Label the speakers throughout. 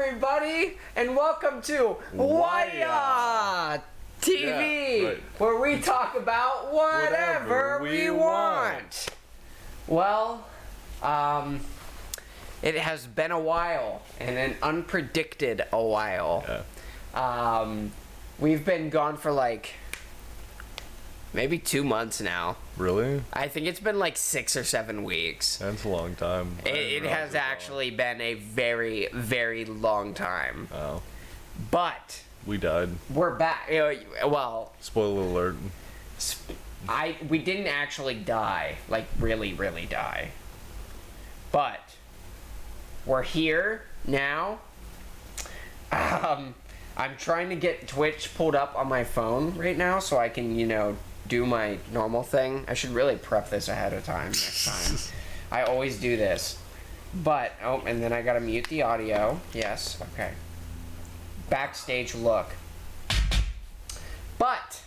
Speaker 1: everybody, and welcome to Whahya TV, where we talk about whatever we want. Well, it has been a while, and an unpredicted a while. We've been gone for like maybe 2 months now.
Speaker 2: Really?
Speaker 1: I think it's been like 6 or 7 weeks.
Speaker 2: That's a long time.
Speaker 1: It has actually been a very, very long time.
Speaker 2: Oh.
Speaker 1: But
Speaker 2: we died.
Speaker 1: We're back. Well,
Speaker 2: spoiler alert.
Speaker 1: We didn't actually die, like really, really die. But we're here now. I'm trying to get Twitch pulled up on my phone right now so I can, do my normal thing. I should really prep this ahead of time next time. I always do this. But, and then I gotta mute the audio. Yes, okay. Backstage look. But,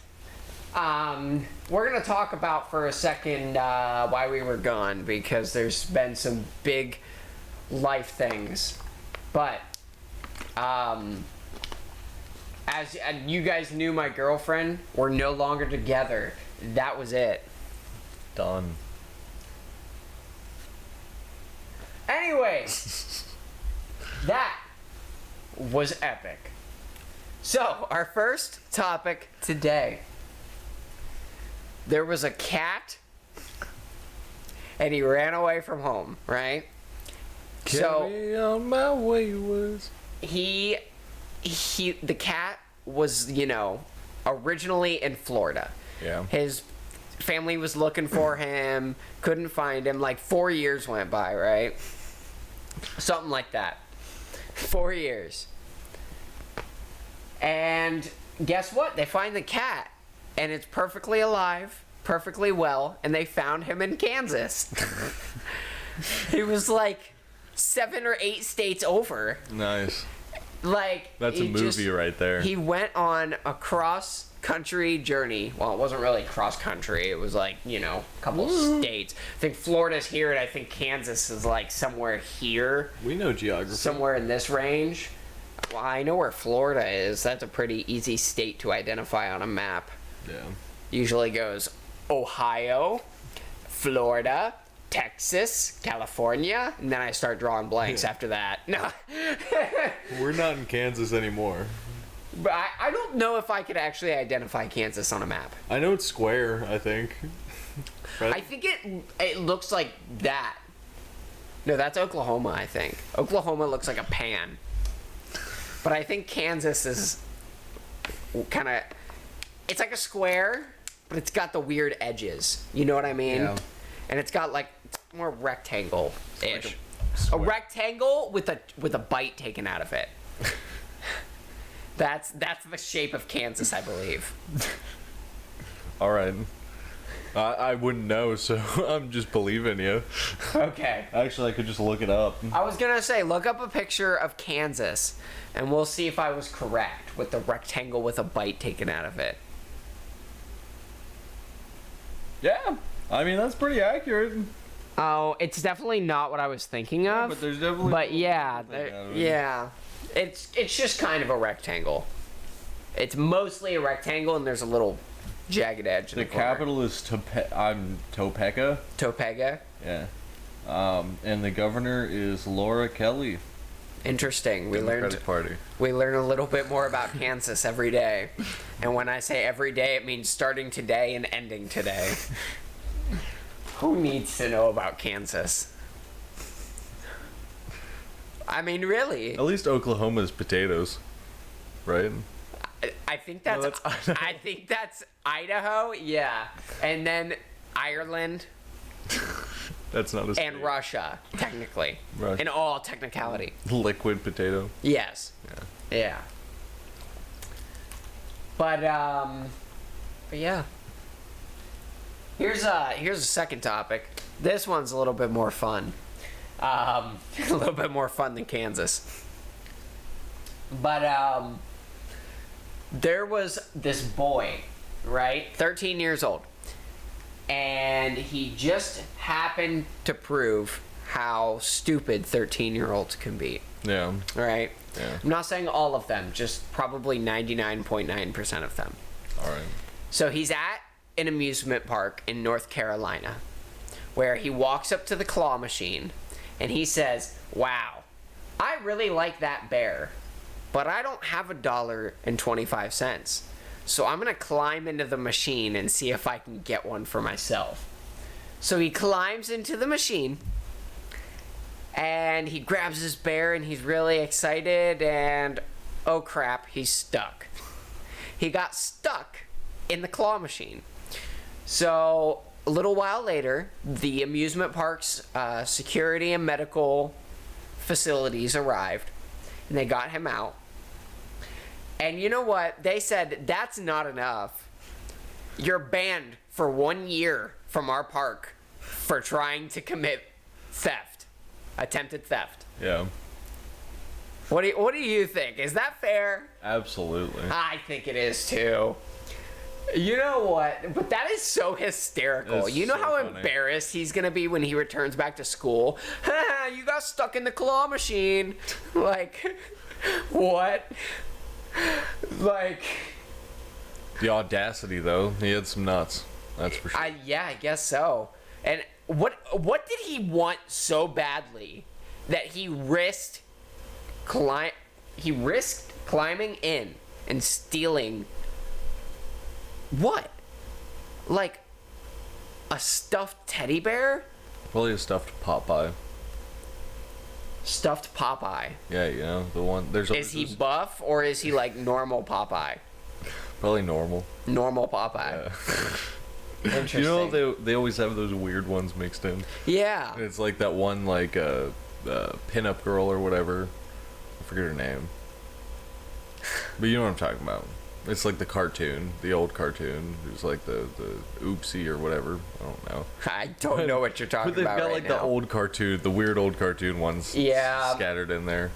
Speaker 1: we're gonna talk about for a second why we were gone, because there's been some big life things. But, as you guys knew, my girlfriend, we're no longer together. That was it.
Speaker 2: Done.
Speaker 1: Anyway, that was epic. So, our first topic today. There was a cat, and he ran away from home, right?
Speaker 2: Carry on my wayward.
Speaker 1: The cat was, originally in Florida.
Speaker 2: Yeah.
Speaker 1: His family was looking for him, couldn't find him. Like 4 years went by, right? Something like that. 4 years. And guess what? They find the cat, and it's perfectly alive, perfectly well, and they found him in Kansas. He was like 7 or 8 states over.
Speaker 2: Nice.
Speaker 1: Like,
Speaker 2: that's a movie right there.
Speaker 1: He went on a cross-country journey. Well, it wasn't really cross-country. It was like, a couple states. I think Florida's here, and I think Kansas is like somewhere here.
Speaker 2: We know geography.
Speaker 1: Somewhere in this range. Well, I know where Florida is. That's a pretty easy state to identify on a map.
Speaker 2: Yeah.
Speaker 1: Usually goes Ohio, Florida, Texas, California, and then I start drawing blanks after that. No.
Speaker 2: We're not in Kansas anymore.
Speaker 1: But I don't know if I could actually identify Kansas on a map.
Speaker 2: I know it's square, I think. Right?
Speaker 1: I think it looks like that. No, that's Oklahoma, I think. Oklahoma looks like a pan. But I think Kansas is kind of... It's like a square, but it's got the weird edges. You know what I mean?
Speaker 2: Yeah.
Speaker 1: And it's got like more rectangle-ish.
Speaker 2: Like
Speaker 1: a rectangle with a bite taken out of it. That's the shape of Kansas, I believe.
Speaker 2: All right. I wouldn't know, so I'm just believing you.
Speaker 1: Okay.
Speaker 2: Actually, I could just look it up.
Speaker 1: I was gonna say, look up a picture of Kansas, and we'll see if I was correct with the rectangle with a bite taken out of it.
Speaker 2: Yeah. I mean, that's pretty accurate.
Speaker 1: Oh, it's definitely not what I was thinking of.
Speaker 2: Yeah, but there's definitely...
Speaker 1: But yeah, yeah. It's just kind of a rectangle. It's mostly a rectangle, and there's a little jagged edge in the corner.
Speaker 2: capital is Topeka.
Speaker 1: Topeka?
Speaker 2: Yeah. And the governor is Laura Kelly.
Speaker 1: Interesting. We learn a little bit more about Kansas every day. And when I say every day, it means starting today and ending today. Who needs to know about Kansas? I mean, really.
Speaker 2: At least Oklahoma's potatoes, right?
Speaker 1: I think that's, I think that's Idaho, yeah. And then Ireland.
Speaker 2: That's not a state.
Speaker 1: And Russia, technically. In all technicality.
Speaker 2: Liquid potato.
Speaker 1: Yes. Yeah. But yeah. Here's a second topic. This one's a little bit more fun. A little bit more fun than Kansas. But there was this boy, right? 13 years old. And he just happened to prove how stupid 13-year-olds can be.
Speaker 2: Yeah.
Speaker 1: Right?
Speaker 2: Yeah.
Speaker 1: I'm not saying all of them, just probably 99.9% of them.
Speaker 2: All right.
Speaker 1: So he's at an amusement park in North Carolina where he walks up to the claw machine and he says, "Wow, I really like that bear, but I don't have $1.25. So I'm going to climb into the machine and see if I can get one for myself." So he climbs into the machine and he grabs his bear and he's really excited, and oh crap, he's stuck. He got stuck in the claw machine. So a little while later, the amusement park's security and medical facilities arrived and they got him out. And you know what? They said, "That's not enough. You're banned for 1 year from our park for trying to commit theft, attempted theft."
Speaker 2: Yeah.
Speaker 1: What do you think? Is that fair?
Speaker 2: Absolutely.
Speaker 1: I think it is too. You know what? But that is so hysterical.
Speaker 2: It's
Speaker 1: you know
Speaker 2: so
Speaker 1: how
Speaker 2: funny.
Speaker 1: embarrassed he's gonna be when he returns back to school? You got stuck in the claw machine. Like, what? Like,
Speaker 2: The audacity, though. He had some nuts. That's for sure.
Speaker 1: yeah, I guess so. And what did he want so badly that he risked climbing in and stealing what? Like a stuffed teddy bear?
Speaker 2: Probably a stuffed Popeye.
Speaker 1: Stuffed Popeye.
Speaker 2: Yeah, you know, the one. There's always
Speaker 1: Is he
Speaker 2: those-
Speaker 1: buff or is he like normal Popeye?
Speaker 2: probably normal.
Speaker 1: Normal Popeye.
Speaker 2: Yeah.
Speaker 1: Interesting.
Speaker 2: You know, they always have those weird ones mixed in.
Speaker 1: Yeah.
Speaker 2: It's like that one, like, pinup girl or whatever. I forget her name. But you know what I'm talking about. It's like the cartoon, the old cartoon. It's like the Oopsie or whatever. I don't know.
Speaker 1: I don't know what you're talking
Speaker 2: But they've
Speaker 1: about
Speaker 2: got
Speaker 1: right
Speaker 2: like
Speaker 1: now.
Speaker 2: the old cartoon, the weird old cartoon ones
Speaker 1: Yeah.
Speaker 2: scattered in there.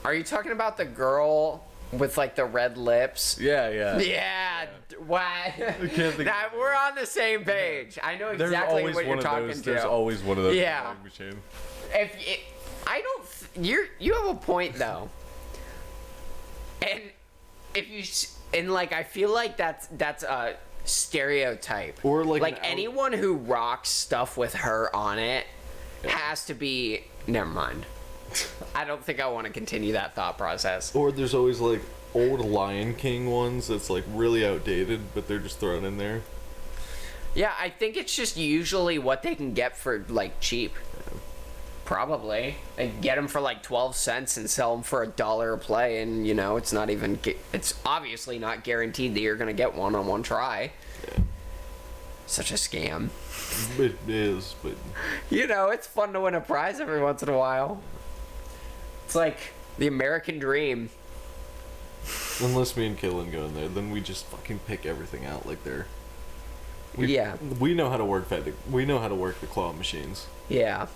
Speaker 1: Are you talking about the girl with like the red lips?
Speaker 2: Yeah, yeah.
Speaker 1: Yeah. What?
Speaker 2: can't think
Speaker 1: Now,
Speaker 2: of it.
Speaker 1: we're on the same page. I know
Speaker 2: There's
Speaker 1: exactly
Speaker 2: always
Speaker 1: what you're
Speaker 2: one of
Speaker 1: talking
Speaker 2: those.
Speaker 1: to.
Speaker 2: There's always one of those.
Speaker 1: Yeah.
Speaker 2: in the lag machine.
Speaker 1: If it, I don't, you have a point though. And if you and like I feel like that's a stereotype.
Speaker 2: Or like
Speaker 1: like
Speaker 2: an
Speaker 1: anyone who rocks stuff with her on it has to be. Never mind. I don't think I want to continue that thought process.
Speaker 2: Or there's always like old Lion King ones that's like really outdated, but they're just thrown in there.
Speaker 1: Yeah, I think it's just usually what they can get for like cheap. Probably. They get them for like 12 cents and sell them for $1 a play, and you know, it's not even, it's obviously not guaranteed that you're going to get one on one try.
Speaker 2: Yeah.
Speaker 1: Such a scam.
Speaker 2: It is, but
Speaker 1: You know, it's fun to win a prize every once in a while. It's like the American dream.
Speaker 2: unless me and Kaylin go in there, then we just fucking pick everything out like they're.
Speaker 1: Yeah.
Speaker 2: We know how to work that. We know how to work the claw machines.
Speaker 1: Yeah.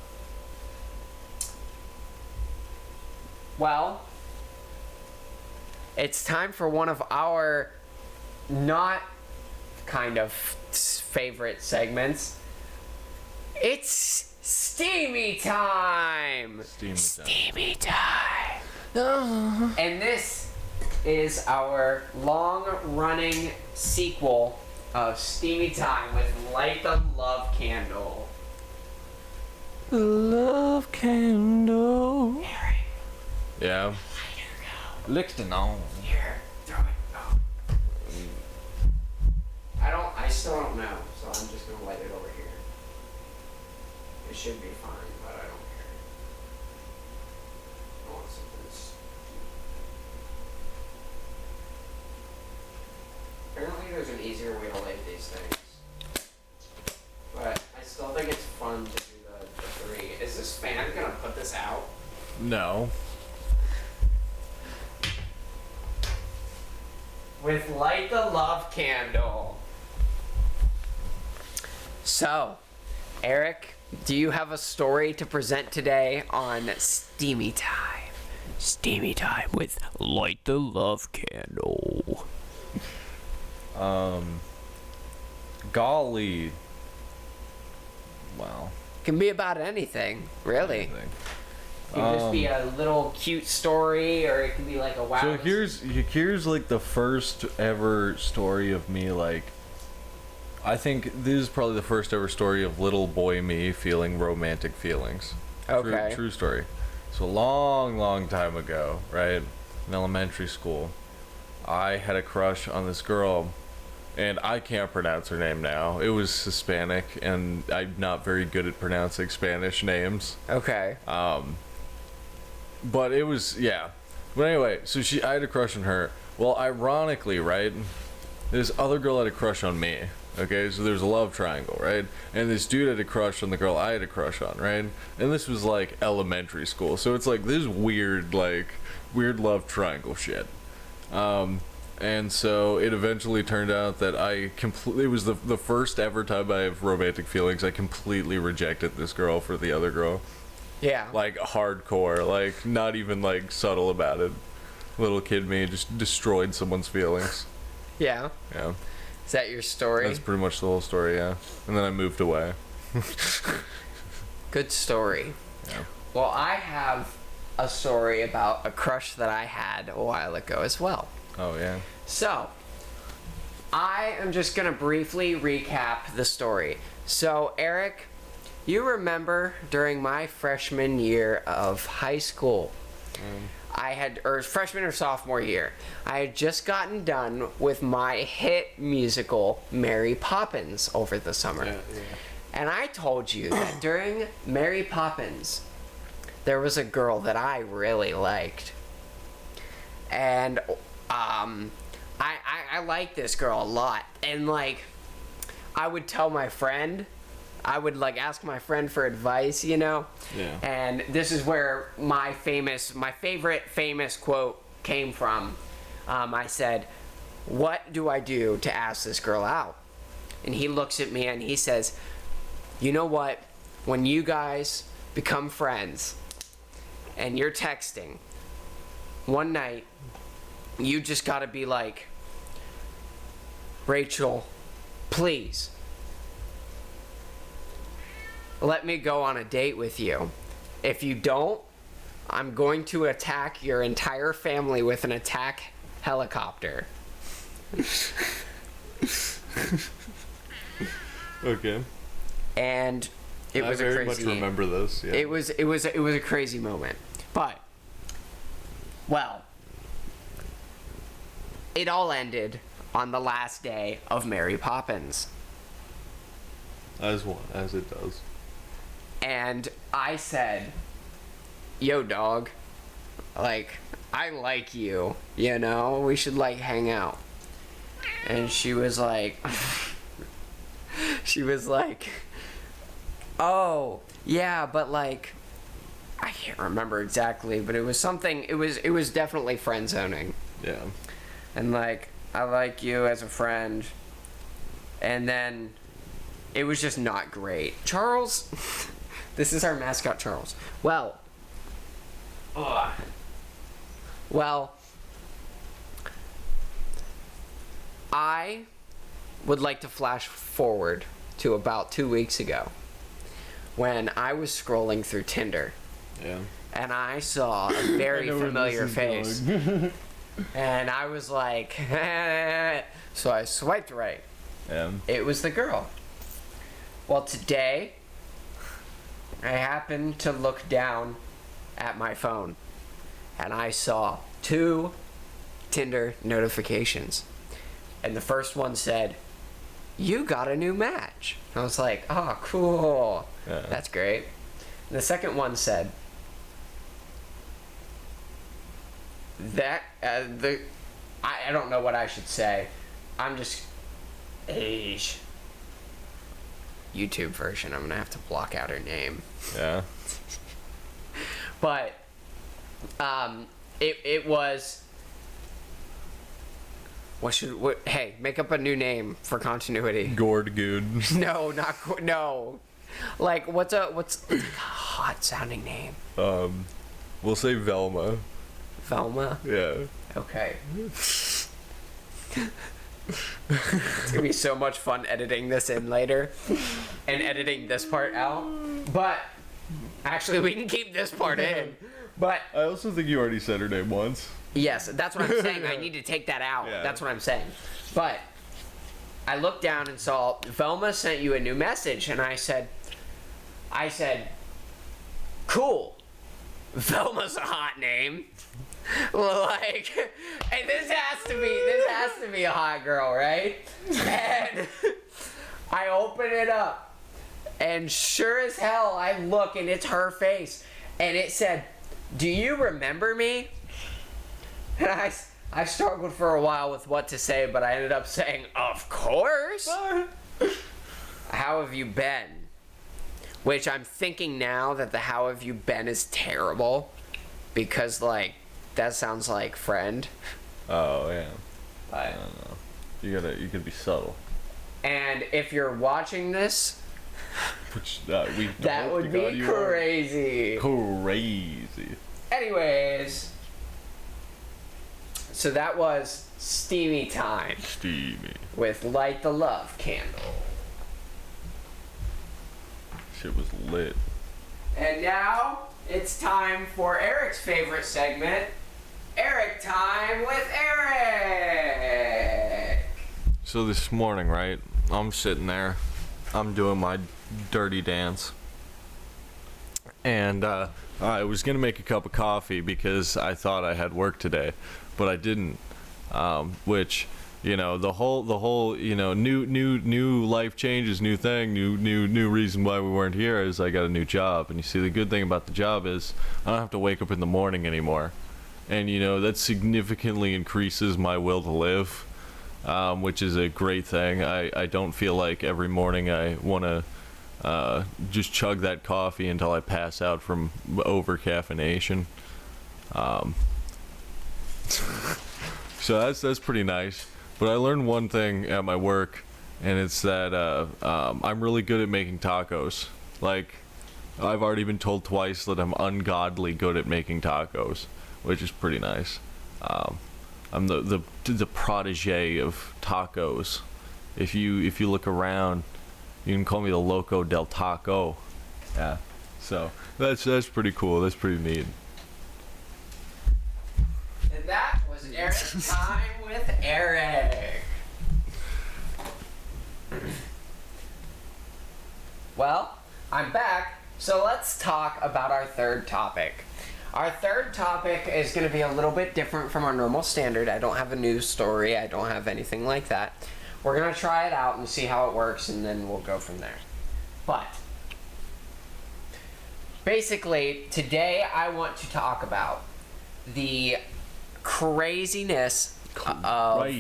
Speaker 1: Well, it's time for one of our not kind of favorite segments. It's Steamy Time! Steamy Time! And this is our long-running sequel of Steamy Time with Light the Love Candle.
Speaker 2: The love candle.
Speaker 1: Eric,
Speaker 2: Yeah.
Speaker 1: light her go.
Speaker 2: Lixton on.
Speaker 1: Here, throw it. Oh. I still don't know, so I'm just gonna light it over here. It should be fine, but I don't care. I want something that's... Apparently there's an easier way to light these things. But I still think it's fun to do the three. Is this fan gonna put this out?
Speaker 2: No.
Speaker 1: With Light the Love Candle. So, Eric, do you have a story to present today on Steamy Time? Steamy Time with Light the Love Candle.
Speaker 2: Golly. Wow.
Speaker 1: Can be about anything, really.
Speaker 2: Anything.
Speaker 1: It can just be a little cute story, or it can be like a wow.
Speaker 2: So here's like the first ever story of me, like, I think this is probably the first ever story of little boy me feeling romantic feelings.
Speaker 1: Okay.
Speaker 2: True story. So long time ago, right, in elementary school, I had a crush on this girl, and I can't pronounce her name now. It was Hispanic, and I'm not very good at pronouncing Spanish names.
Speaker 1: Okay.
Speaker 2: But it was, yeah. But anyway, so I had a crush on her. Well, ironically, right, this other girl had a crush on me. Okay, so there's a love triangle, right? And this dude had a crush on the girl I had a crush on, right? And this was like elementary school, so it's like this weird love triangle shit. And so it eventually turned out that it was the first ever time I have romantic feelings. I completely rejected this girl for the other girl.
Speaker 1: Yeah.
Speaker 2: Like hardcore, like not even like subtle about it. Little kid me just destroyed someone's feelings.
Speaker 1: Yeah.
Speaker 2: Yeah.
Speaker 1: Is that your story?
Speaker 2: That's pretty much the whole story, yeah. And then I moved away.
Speaker 1: Good story.
Speaker 2: Yeah.
Speaker 1: Well, I have a story about a crush that I had a while ago as well.
Speaker 2: Oh, yeah.
Speaker 1: So, I am just going to briefly recap the story. So, Eric, you remember during my freshman year of high school, or freshman or sophomore year, I had just gotten done with my hit musical, Mary Poppins, over the summer.
Speaker 2: Yeah.
Speaker 1: And I told you that during Mary Poppins, there was a girl that I really liked. And, I liked this girl a lot. And, like, I would tell my friend, I would, like, ask my friend for advice, you know?
Speaker 2: Yeah.
Speaker 1: And this is where my favorite famous quote came from. I said, "What do I do to ask this girl out?" And he looks at me and he says, "You know what? When you guys become friends and you're texting, one night, you just gotta be like, Rachel, please, let me go on a date with you. If you don't, I'm going to attack your entire family with an attack helicopter."
Speaker 2: Okay.
Speaker 1: And it was
Speaker 2: I
Speaker 1: a
Speaker 2: very
Speaker 1: crazy.
Speaker 2: much remember this. Yeah.
Speaker 1: It was a crazy moment. But, well, it all ended on the last day of Mary Poppins.
Speaker 2: As it does.
Speaker 1: And I said, "Yo, dog, like, I like you, you know? We should, like, hang out." And she was like, "Oh, yeah, but, like," I can't remember exactly, but it was something, it was definitely friend zoning.
Speaker 2: Yeah.
Speaker 1: And, like, "I like you as a friend." And then it was just not great. Charles, this is our mascot, Charles. Well, I would like to flash forward to about 2 weeks ago when I was scrolling through Tinder.
Speaker 2: Yeah.
Speaker 1: And I saw a very familiar face. And I was like, so I swiped right.
Speaker 2: Yeah.
Speaker 1: It was the girl. Well, today, I happened to look down at my phone, and I saw 2 Tinder notifications. And the first one said, "You got a new match." I was like, "Oh, cool.
Speaker 2: Yeah.
Speaker 1: That's great." And the second one said, I don't know what I should say. I'm just age. YouTube version. I'm gonna have to block out her name.
Speaker 2: Yeah.
Speaker 1: But it was. Hey, make up a new name for continuity.
Speaker 2: Gourd good.
Speaker 1: No, no. Like, what's a hot sounding name?
Speaker 2: We'll say Velma.
Speaker 1: Velma?
Speaker 2: Yeah.
Speaker 1: Okay. It's gonna be so much fun editing this in later and editing this part out. But Actually, we can keep this part in. But
Speaker 2: I also think you already said her name once.
Speaker 1: yes, that's what I'm saying. I need to take that out.
Speaker 2: Yeah.
Speaker 1: That's what I'm saying. But I looked down and saw Velma sent you a new message, and I said, cool. Velma's a hot name. Like, and this has to be a hot girl, right? And I open it up, and sure as hell, I look, and it's her face, and it said, "Do you remember me?" And I struggled for a while with what to say, but I ended up saying, "Of course." How have you been? Which I'm thinking now that the "how have you been" is terrible, because like that sounds like friend.
Speaker 2: Oh yeah. I
Speaker 1: But,
Speaker 2: don't know. You could be subtle.
Speaker 1: and if you're watching this,
Speaker 2: Which we
Speaker 1: that
Speaker 2: hope
Speaker 1: would
Speaker 2: to God
Speaker 1: be
Speaker 2: you are.
Speaker 1: crazy.
Speaker 2: Crazy.
Speaker 1: Anyways, so that was Steamy Time
Speaker 2: Steamy.
Speaker 1: with Light the Love Candle.
Speaker 2: Shit was lit.
Speaker 1: And now it's time for Eric's favorite segment, Eric Time with Eric.
Speaker 2: So this morning, right? I'm sitting there. I'm doing my dirty dance. And I was going to make a cup of coffee because I thought I had work today, but I didn't. Which, you know, the whole, you know, new life changes, new thing, new reason why we weren't here is I got a new job. And you see, the good thing about the job is I don't have to wake up in the morning anymore. And, you know, that significantly increases my will to live, which is a great thing. I don't feel like every morning I want to just chug that coffee until I pass out from over caffeination. So that's pretty nice. But I learned one thing at my work, and it's that I'm really good at making tacos. Like, I've already been told twice that I'm ungodly good at making tacos, which is pretty nice. I'm the protege of tacos. If you look around, you can call me the Loco del Taco. Yeah. So that's pretty cool. That's pretty neat.
Speaker 1: And that was Eric Time with Eric. Well, I'm back, so let's talk about our third topic. Our third topic is going to be a little bit different from our normal standard. I don't have a news story. I don't have anything like that. We're going to try it out and see how it works, and then we'll go from there. But basically, today I want to talk about the craziness of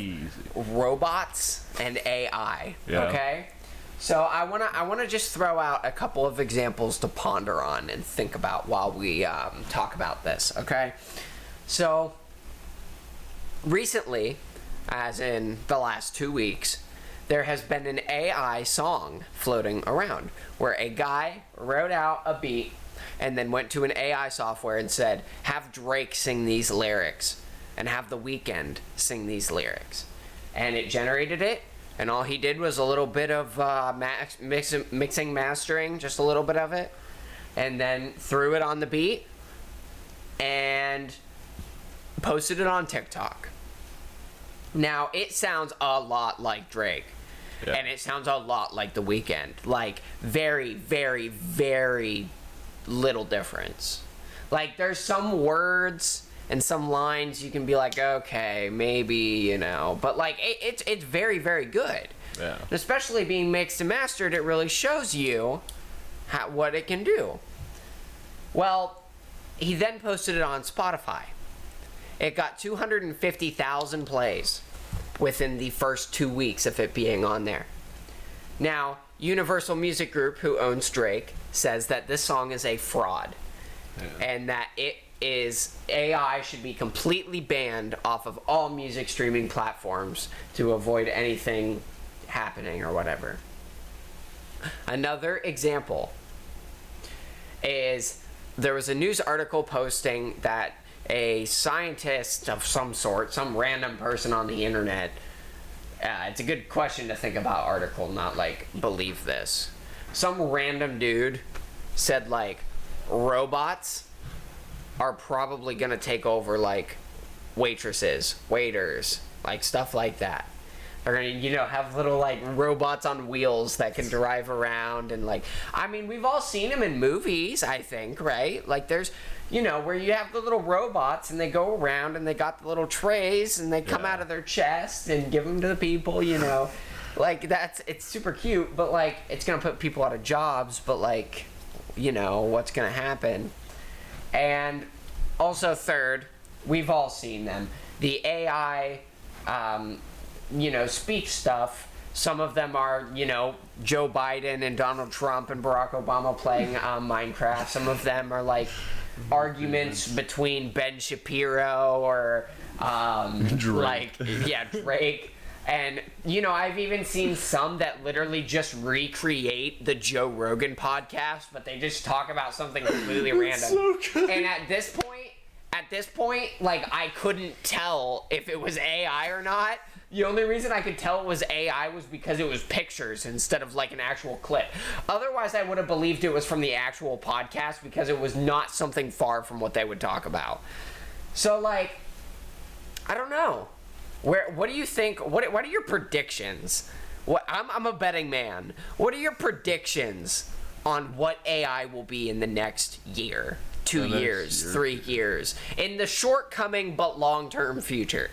Speaker 1: robots and AI.
Speaker 2: Yeah.
Speaker 1: Okay? So I wanna just throw out a couple of examples to ponder on and think about while we talk about this. Okay? So recently, as in the last 2 weeks, there has been an AI song floating around where a guy wrote out a beat and then went to an AI software and said, have Drake sing these lyrics and have The Weeknd sing these lyrics. And it generated it, and all he did was a little bit of mixing, mastering, just a little bit of it, and then threw it on the beat and posted it on TikTok. Now, it sounds a lot like Drake. Yeah. And it sounds a lot like The Weeknd. Like, very, very, very little difference. Like, there's some words and some lines you can be like, okay, maybe, you know. But, like, it's very, very good.
Speaker 2: Yeah.
Speaker 1: And especially being mixed and mastered, it really shows you what it can do. Well, he then posted it on Spotify. It got 250,000 plays within the first 2 weeks of it being on there. Now, Universal Music Group, who owns Drake, says that this song is a fraud. Yeah. And that AI should be completely banned off of all music streaming platforms to avoid anything happening or whatever. Another example is there was a news article posting that a scientist of some sort, some random person on the internet, it's a good question to think about article, not like believe this. Some random dude said like, robots are probably gonna take over, like, waitresses, waiters, like, stuff like that. They're gonna, have little, like, robots on wheels that can drive around and, like, I mean, we've all seen them in movies, I think, right? Like, there's, where you have the little robots and they go around and they got the little trays and they come out of their chest and give them to the people, Like, it's super cute, but, like, it's gonna put people out of jobs, but, like, what's gonna happen? And also, third, we've all seen them. The AI, speech stuff. Some of them are, Joe Biden and Donald Trump and Barack Obama playing Minecraft. Some of them are, like, arguments between Ben Shapiro or,
Speaker 2: Drake.
Speaker 1: Drake. And, I've even seen some that literally just recreate the Joe Rogan podcast, but they just talk about something completely random.
Speaker 2: So good.
Speaker 1: And at this point, like, I couldn't tell if it was AI or not. The only reason I could tell it was AI was because it was pictures instead of, like, an actual clip. Otherwise, I would have believed it was from the actual podcast because it was not something far from what they would talk about. So, like, I don't know. What do you think? What are your predictions? I'm a betting man. What are your predictions on what AI will be in the next year, 2 years, 3 years, in the short-coming but long-term future?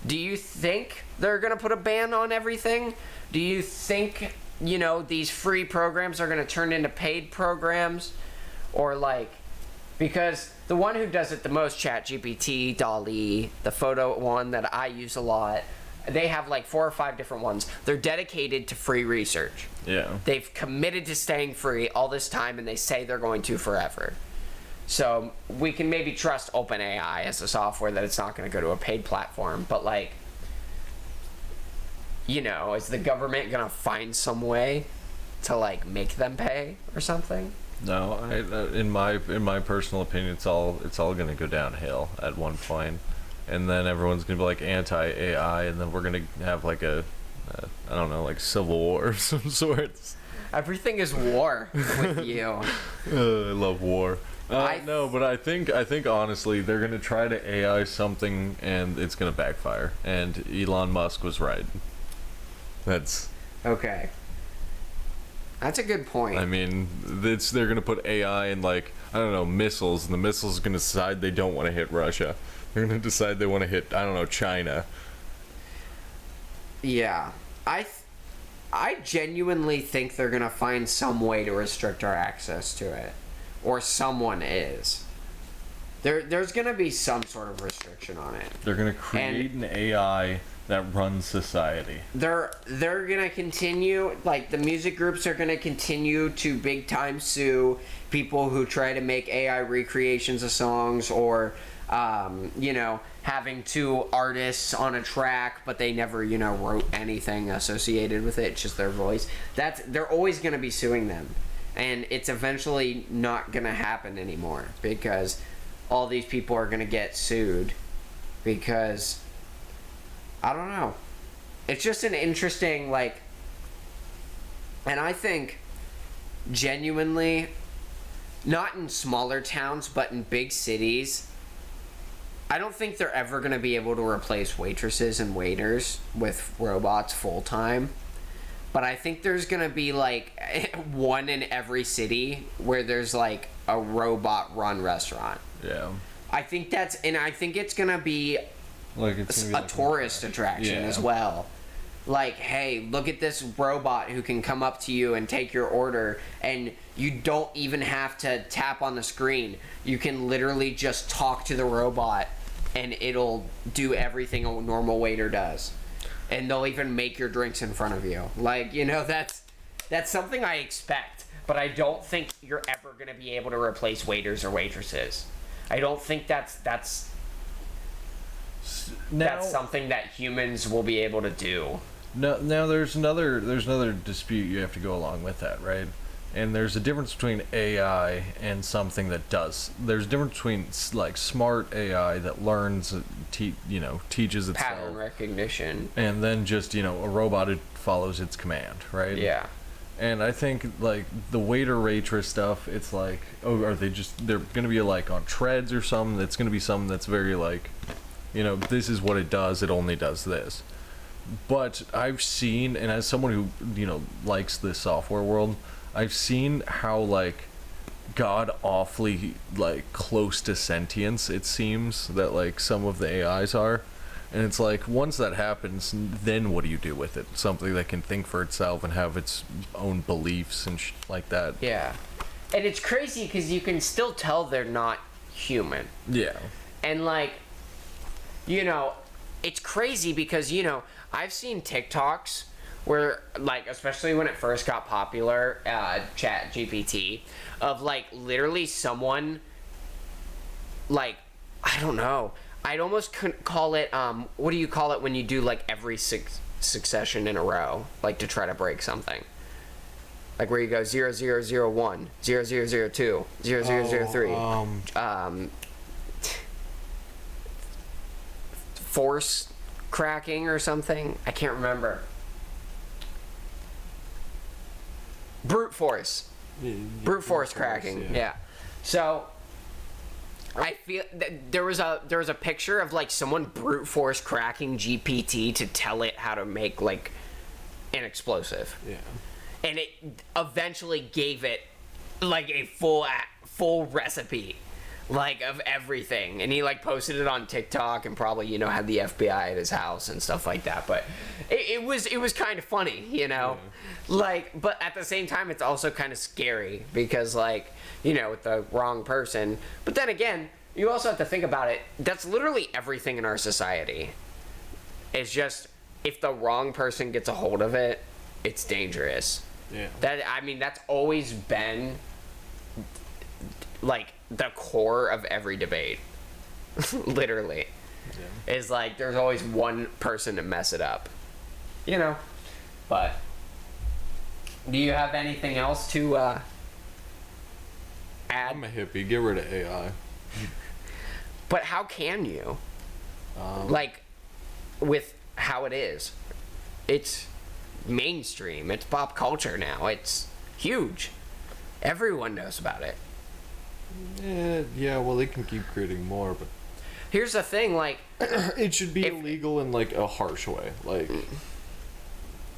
Speaker 1: Do you think they're going to put a ban on everything? Do you think, these free programs are going to turn into paid programs? Or, like, because the one who does it the most, ChatGPT, DALL-E, the photo one that I use a lot, they have like 4 or 5 different ones. They're dedicated to free research.
Speaker 2: Yeah.
Speaker 1: They've committed to staying free all this time, and they say they're going to forever. So we can maybe trust OpenAI as a software that it's not going to go to a paid platform. But, like, is the government going to find some way to, like, make them pay or something?
Speaker 2: No, in my personal opinion, it's all gonna go downhill at one point, and then everyone's gonna be like anti-AI, and then we're gonna have like I don't know, like civil war of some sorts.
Speaker 1: Everything is war with you.
Speaker 2: I love war. No, but I think honestly they're gonna try to AI something and it's gonna backfire. And Elon Musk was right. That's
Speaker 1: okay. That's a good point.
Speaker 2: I mean, they're gonna put AI in, like, I don't know, missiles, and the missiles are gonna decide they don't want to hit Russia. They're gonna decide they want to hit, I don't know, China.
Speaker 1: Yeah, I genuinely think they're gonna find some way to restrict our access to it, or someone is. There's gonna be some sort of restriction on it.
Speaker 2: They're gonna create an AI that runs society.
Speaker 1: They're gonna continue, like, the music groups are gonna continue to big time sue people who try to make AI recreations of songs, or having 2 artists on a track but they never wrote anything associated with it, just their voice. They're always gonna be suing them, and it's eventually not gonna happen anymore because all these people are gonna get sued because I don't know. It's just an interesting, like, and I think genuinely, not in smaller towns, but in big cities, I don't think they're ever going to be able to replace waitresses and waiters with robots full time. But I think there's going to be, like, one in every city where there's, like, a robot run restaurant.
Speaker 2: Yeah.
Speaker 1: I think it's going to be
Speaker 2: like it's
Speaker 1: a tourist attraction as well. Like, hey, look at this robot who can come up to you and take your order, and you don't even have to tap on the screen. You can literally just talk to the robot and it'll do everything a normal waiter does. And they'll even make your drinks in front of you. Like, that's something I expect, but I don't think you're ever going to be able to replace waiters or waitresses. I don't think that's something that humans will be able to do.
Speaker 2: No, now there's another dispute you have to go along with that, right? And there's a difference between AI and something that does. There's a difference between, like, smart AI that learns, teaches itself.
Speaker 1: Pattern recognition.
Speaker 2: And then just, a robot who follows its command, right?
Speaker 1: Yeah.
Speaker 2: And I think like the waiter waitress stuff, it's like, oh, are they're gonna be like on treads or something? That's gonna be something that's very like, this is what it does. It only does this. But I've seen, and as someone who likes the software world, I've seen how like god awfully like close to sentience it seems that like some of the AIs are. And it's like, once that happens, then what do you do with it? Something that can think for itself and have its own beliefs and like that.
Speaker 1: Yeah. And it's crazy because you can still tell they're not human.
Speaker 2: Yeah.
Speaker 1: And like, it's crazy because, I've seen TikToks where, like, especially when it first got popular, Chat GPT, of like literally someone, like, I don't know. I'd almost call it, what do you call it when you do like every succession in a row, like to try to break something? Like where you go 0001, 0002, 0003. Force cracking or something. I can't remember. Brute force. Brute force cracking. Yeah. So I feel that there was a picture of like someone brute force cracking GPT to tell it how to make like an explosive.
Speaker 2: Yeah.
Speaker 1: And it eventually gave it like a full recipe, like of everything. And he like posted it on TikTok and probably had the FBI at his house and stuff like that. But it was kind of funny, Yeah. Like, but at the same time, it's also kind of scary because like, with the wrong person. But then again, you also have to think about it. That's literally everything in our society. It's just, if the wrong person gets a hold of it, it's dangerous.
Speaker 2: Yeah.
Speaker 1: That's always been like the core of every debate. Literally. Yeah. Is like there's always one person to mess it up. But do you have anything else to add?
Speaker 2: I'm a hippie. Get rid of AI.
Speaker 1: But how can you? Like, with how it is. It's mainstream. It's pop culture now. It's huge. Everyone knows about it.
Speaker 2: Yeah, well, they can keep creating more, but...
Speaker 1: Here's the thing, like...
Speaker 2: it should be illegal in, like, a harsh way.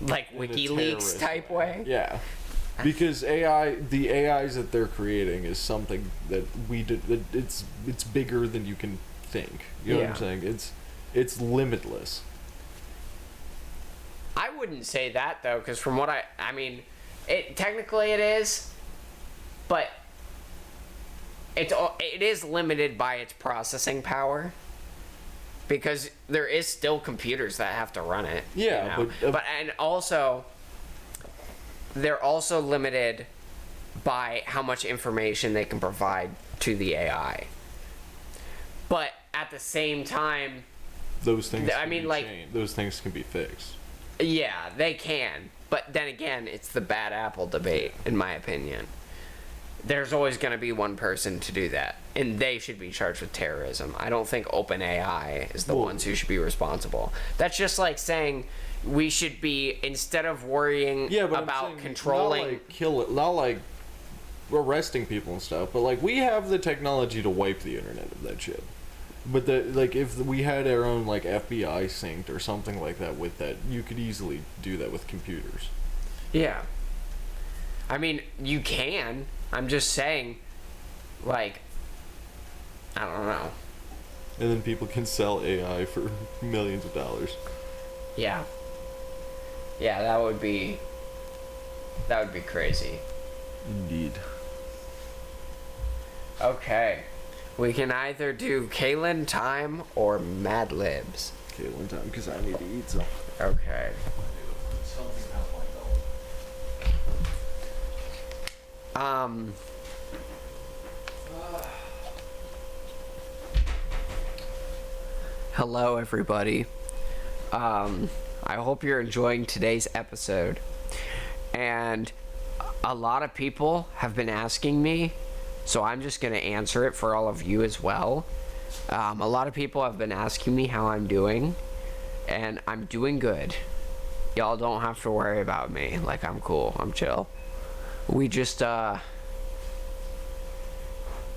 Speaker 2: Like
Speaker 1: WikiLeaks type way?
Speaker 2: Yeah. Because the AIs that they're creating is something that it's bigger than you can think. You know what I'm saying? It's limitless.
Speaker 1: I wouldn't say that though, because from what it technically it is, but it is limited by its processing power. Because there is still computers that have to run it.
Speaker 2: Yeah,
Speaker 1: but and also they're also limited by how much information they can provide to the AI. But at the same time,
Speaker 2: those things those things can be fixed.
Speaker 1: Yeah, they can. But then again, it's the bad apple debate, in my opinion. There's always going to be one person to do that, and they should be charged with terrorism. I don't think OpenAI is the ones who should be responsible. That's just like saying we should be, instead of worrying about controlling...
Speaker 2: Not like arresting people and stuff, but like we have the technology to wipe the internet of that shit. But if we had our own like FBI synced or something like that with that, you could easily do that with computers.
Speaker 1: Yeah. I mean, you can. I'm just saying, like, I don't know.
Speaker 2: And then people can sell AI for millions of dollars.
Speaker 1: Yeah. Yeah, that would be crazy.
Speaker 2: Indeed.
Speaker 1: Okay. We can either do Kaylin time or Mad Libs.
Speaker 2: Kaylin time, because I need to eat something.
Speaker 1: Okay. Hello everybody. I hope you're enjoying today's episode. And a lot of people have been asking me, so I'm just going to answer it for all of you as well. A lot of people have been asking me how I'm doing, and I'm doing good. y'all don't have to worry about me. Like, I'm cool. I'm chill. We just,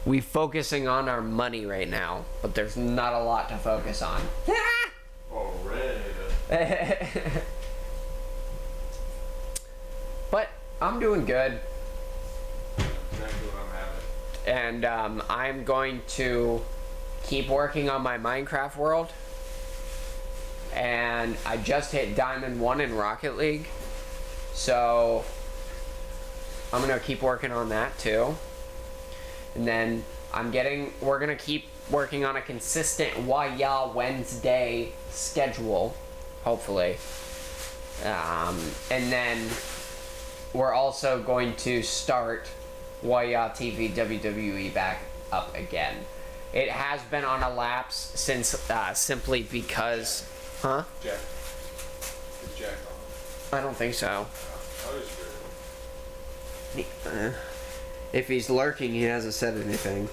Speaker 1: we focusing on our money right now, but there's not a lot to focus on.
Speaker 2: Already.
Speaker 1: But I'm doing good.
Speaker 2: Exactly what I'm having.
Speaker 1: And I'm going to keep working on my Minecraft world. And I just hit Diamond 1 in Rocket League. So I'm gonna keep working on that too. And then we're gonna keep working on a consistent Whahya Wednesday schedule, hopefully. And then we're also going to start Whahya TV WWE back up again. It has been on a lapse since simply because, huh?
Speaker 2: Jack. Is Jack on?
Speaker 1: I don't think so.
Speaker 2: Oh, that was weird.
Speaker 1: If he's lurking, he hasn't said anything.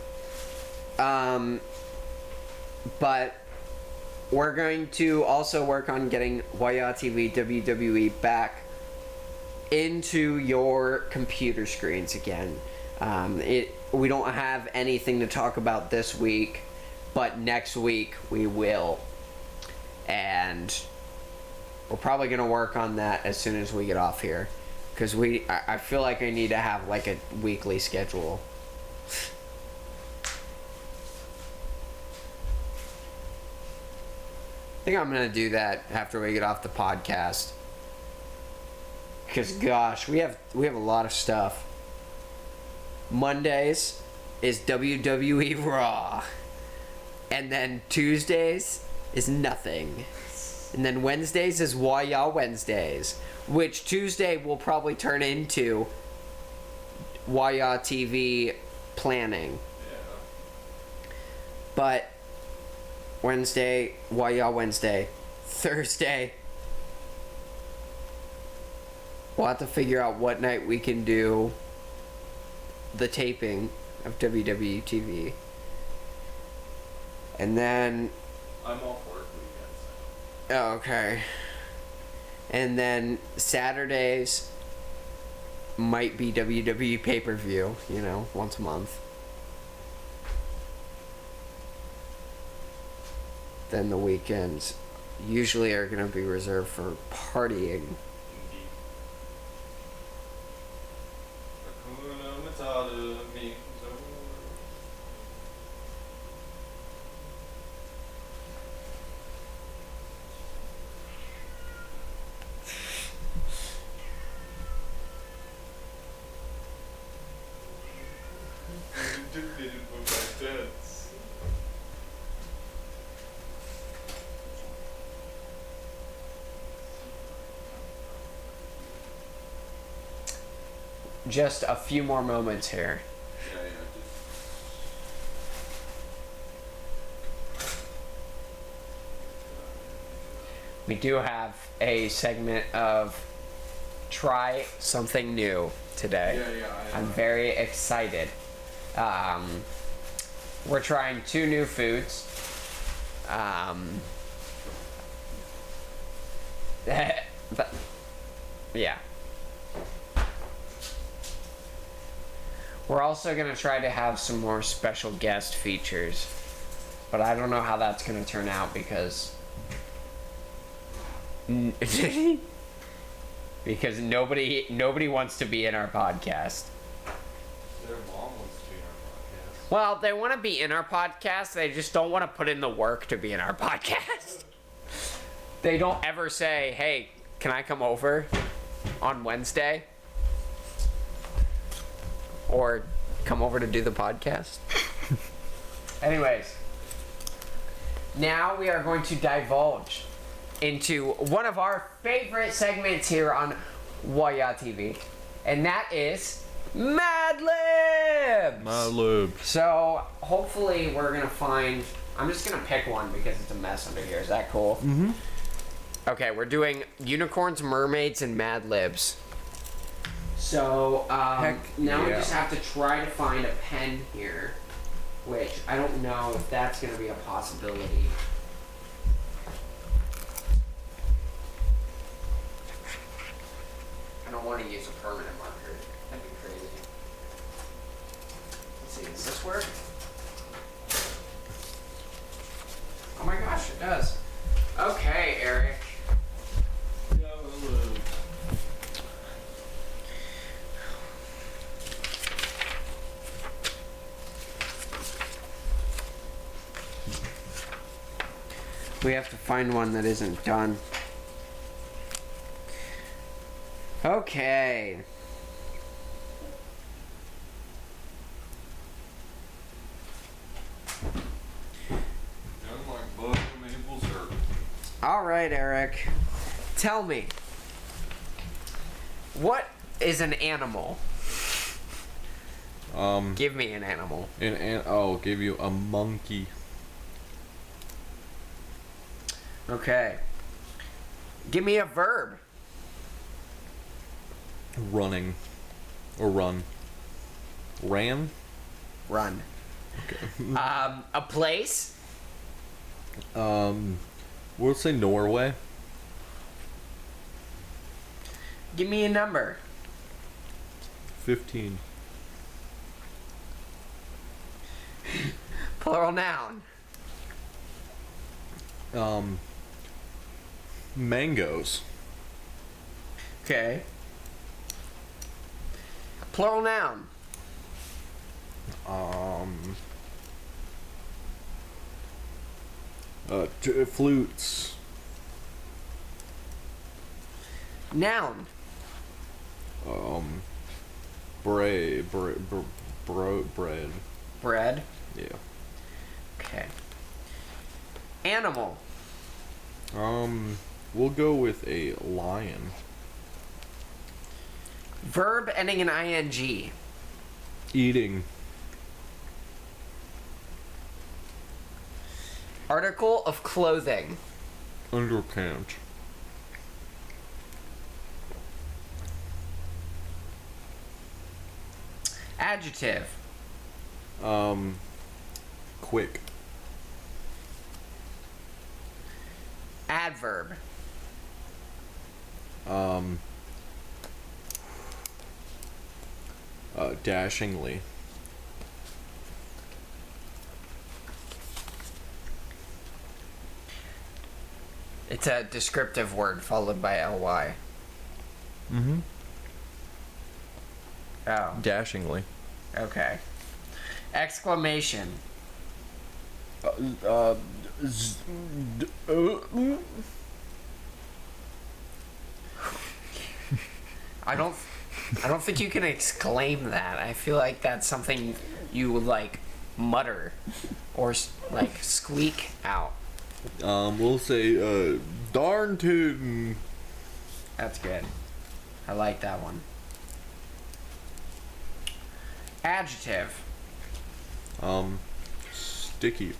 Speaker 1: But we're going to also work on getting Whahya TV WWE back into your computer screens again. We don't have anything to talk about this week, but next week we will. And we're probably going to work on that as soon as we get off here. Because I feel like I need to have like a weekly schedule. I think I'm going to do that after we get off the podcast. Because gosh, we have a lot of stuff. Mondays is WWE Raw. And then Tuesdays is nothing. And then Wednesdays is Whahya Wednesdays. Which Tuesday will probably turn into Whahya TV planning.
Speaker 2: Yeah.
Speaker 1: But Wednesday, Whahya Wednesday. Thursday, we'll have to figure out what night we can do the taping of WWE TV. And then...
Speaker 2: I'm off work weekends.
Speaker 1: Oh, okay. And then Saturdays might be WWE pay-per-view, once a month. Then the weekends usually are going to be reserved for partying.
Speaker 2: Indeed. Hakuna Matata means over.
Speaker 1: Just a few more moments here.
Speaker 2: Yeah.
Speaker 1: We do have a segment of try something new today.
Speaker 2: Yeah.
Speaker 1: I'm very excited. We're trying 2 new foods. But, yeah. We're also going to try to have some more special guest features. But I don't know how that's going to turn out because... because nobody wants to be in our podcast.
Speaker 2: Their mom wants to be in our podcast.
Speaker 1: Well, they want to be in our podcast. They just don't want to put in the work to be in our podcast. They don't ever say, hey, can I come over on Wednesday? Or come over to do the podcast? Anyways, now we are going to divulge into one of our favorite segments here on Whahya TV. And that is Mad Libs!
Speaker 2: Mad Libs.
Speaker 1: So, hopefully we're going to find... I'm just going to pick one because it's a mess under here. Is that cool?
Speaker 2: Mm-hmm.
Speaker 1: Okay, we're doing Unicorns, Mermaids, and Mad Libs. So, now we just have to try to find a pen here. Which, I don't know if that's going to be a possibility. want to use a permanent marker. That'd be crazy. Let's see, does this work? Oh my gosh, it does. Okay, Eric. We have to find one that isn't done. Okay. All right, Eric. Tell me, what is an animal?
Speaker 2: Give
Speaker 1: me an animal.
Speaker 2: I'll give you a monkey.
Speaker 1: Okay. Give me a verb.
Speaker 2: Running. Or run. Ran?
Speaker 1: Run.
Speaker 2: Okay.
Speaker 1: A place.
Speaker 2: We'll say Norway.
Speaker 1: Give me a number.
Speaker 2: 15.
Speaker 1: Plural noun.
Speaker 2: Mangoes.
Speaker 1: Okay. Plural noun.
Speaker 2: Flutes.
Speaker 1: Noun.
Speaker 2: Bread.
Speaker 1: Bread.
Speaker 2: Yeah.
Speaker 1: Okay. Animal.
Speaker 2: We'll go with a lion.
Speaker 1: Verb ending in ing.
Speaker 2: Eating.
Speaker 1: Article of clothing.
Speaker 2: Underpants.
Speaker 1: Adjective.
Speaker 2: Quick.
Speaker 1: Adverb.
Speaker 2: Dashingly.
Speaker 1: It's a descriptive word followed by ly.
Speaker 2: Mm-hmm.
Speaker 1: Oh.
Speaker 2: Dashingly.
Speaker 1: Okay. Exclamation. I don't think you can exclaim that. I feel like that's something you would like mutter or like squeak out.
Speaker 2: We'll say darn tootin'.
Speaker 1: That's good. I like that one. Adjective.
Speaker 2: Sticky.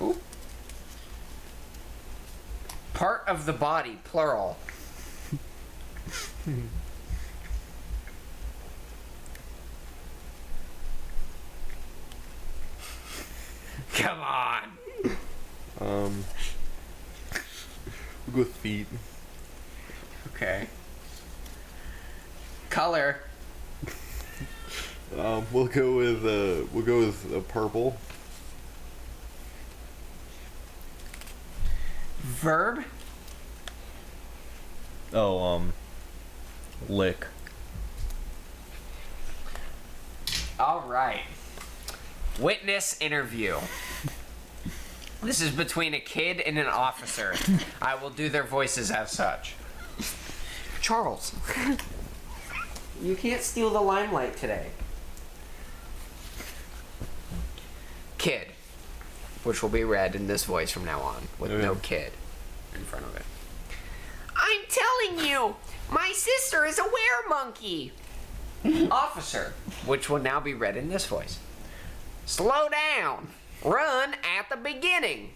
Speaker 1: Ooh. Part of the body, plural. Come on.
Speaker 2: We'll go with feet.
Speaker 1: Okay. Color.
Speaker 2: We'll go with purple.
Speaker 1: Verb.
Speaker 2: Oh, lick.
Speaker 1: All right. Witness interview. This is between a kid and an officer. I will do their voices as such. Charles, you can't steal the limelight today. Kid, which will be read in this voice from now on, with no kid in front of it. I'm telling you, my sister is a weremonkey. Officer, which will now be read in this voice. Slow down. Run at the beginning.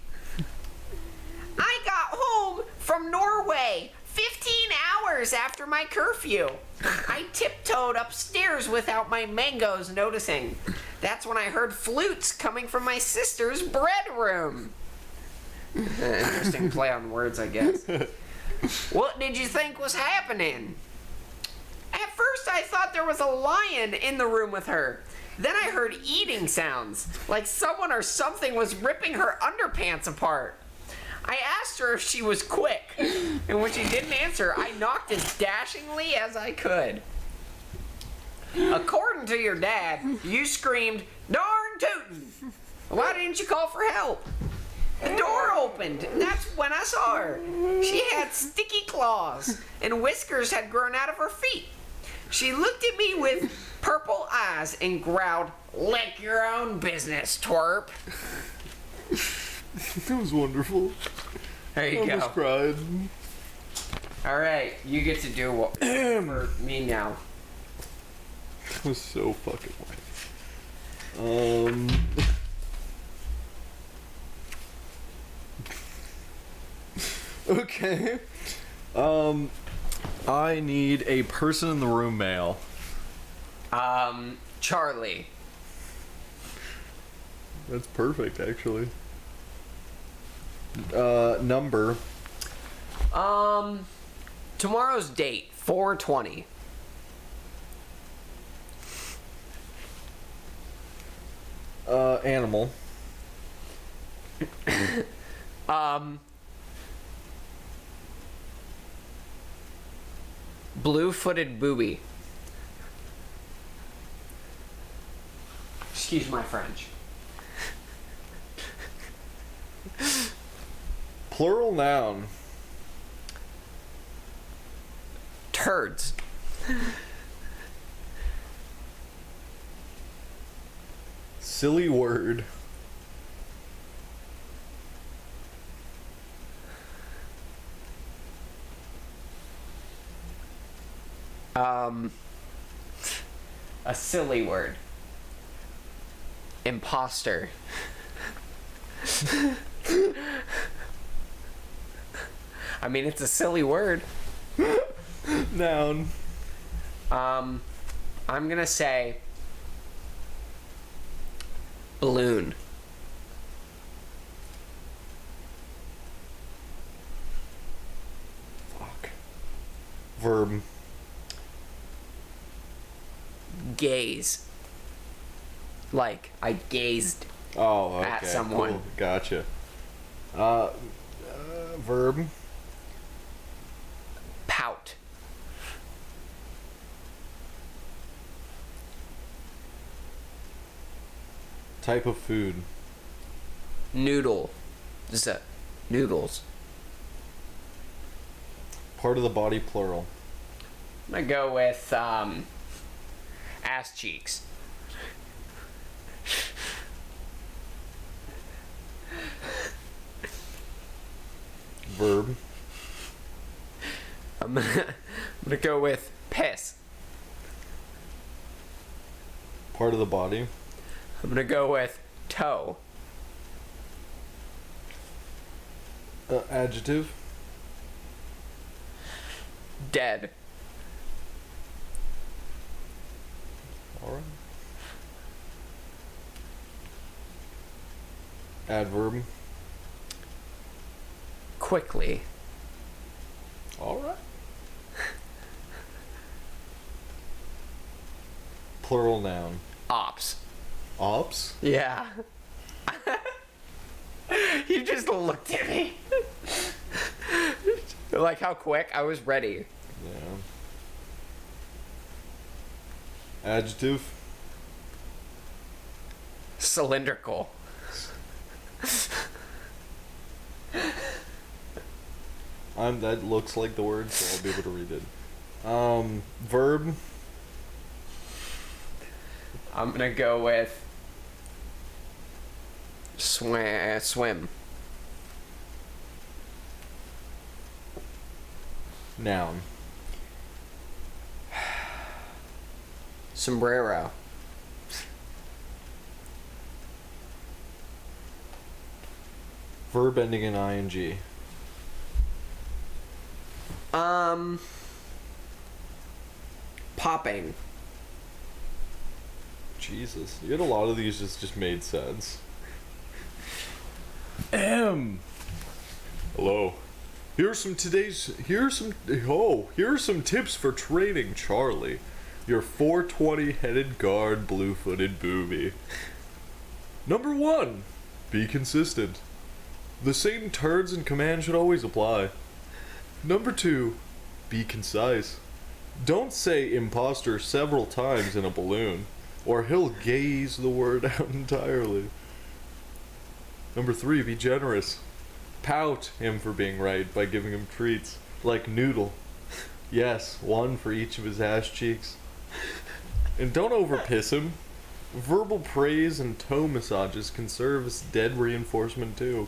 Speaker 1: I got home from Norway 15 hours after my curfew. I tiptoed upstairs without my mangoes noticing. That's when I heard flutes coming from my sister's bedroom. Interesting play on words, I guess. What did you think was happening? first I thought there was a lion in the room with her. Then I heard eating sounds, like someone or something was ripping her underpants apart. I asked her if she was quick, and when she didn't answer, I knocked as dashingly as I could. According to your dad, you screamed, "Darn tootin'! Why didn't you call for help?" The door opened, and that's when I saw her. She had sticky claws, and whiskers had grown out of her feet. She looked at me with purple eyes and growled, "Lick your own business, twerp."
Speaker 2: That was wonderful.
Speaker 1: There you
Speaker 2: I
Speaker 1: go.
Speaker 2: almost cried.
Speaker 1: All right, you get to do what for me now.
Speaker 2: That was so fucking Okay. I need a person in the room male.
Speaker 1: Charlie.
Speaker 2: That's perfect, actually. Number.
Speaker 1: Tomorrow's date, 4/20.
Speaker 2: Animal.
Speaker 1: Blue-footed booby. Excuse my French.
Speaker 2: Plural noun.
Speaker 1: Turds.
Speaker 2: Silly word.
Speaker 1: A silly word. Imposter. I mean, it's a silly word.
Speaker 2: Noun.
Speaker 1: I'm gonna say balloon.
Speaker 2: Fuck. Verb.
Speaker 1: Gaze. Like, I gazed.
Speaker 2: Oh, okay.
Speaker 1: At someone.
Speaker 2: Cool. Gotcha. Verb.
Speaker 1: Pout.
Speaker 2: Type of food.
Speaker 1: Noodle. Noodles.
Speaker 2: Part of the body, plural.
Speaker 1: I'm gonna go with, ass cheeks.
Speaker 2: Verb.
Speaker 1: I'm gonna go with piss.
Speaker 2: Part of the body.
Speaker 1: I'm gonna go with toe.
Speaker 2: Adjective.
Speaker 1: Dead.
Speaker 2: Alright. Adverb.
Speaker 1: Quickly.
Speaker 2: Alright. Plural noun.
Speaker 1: Ops.
Speaker 2: Ops?
Speaker 1: Yeah. You just looked at me. Like how quick I was ready.
Speaker 2: Yeah. Adjective.
Speaker 1: Cylindrical.
Speaker 2: That looks like the word, so I'll be able to read it. Verb.
Speaker 1: I'm gonna go with swim.
Speaker 2: Noun.
Speaker 1: Sombrero.
Speaker 2: Verb ending in ing.
Speaker 1: Popping.
Speaker 2: Jesus, you had a lot of these just made sense. Hello. Here are some tips for training Charlie. your 420-headed guard blue-footed booby. Number 1, be consistent. The same turds in command should always apply. Number 2, be concise. Don't say imposter several times in a balloon, or he'll gaze the word out entirely. Number 3, be generous. Pout him for being right by giving him treats, like Noodle. Yes, 1 for each of his ass cheeks. And don't overpiss him. Verbal praise and toe massages can serve as dead reinforcement too.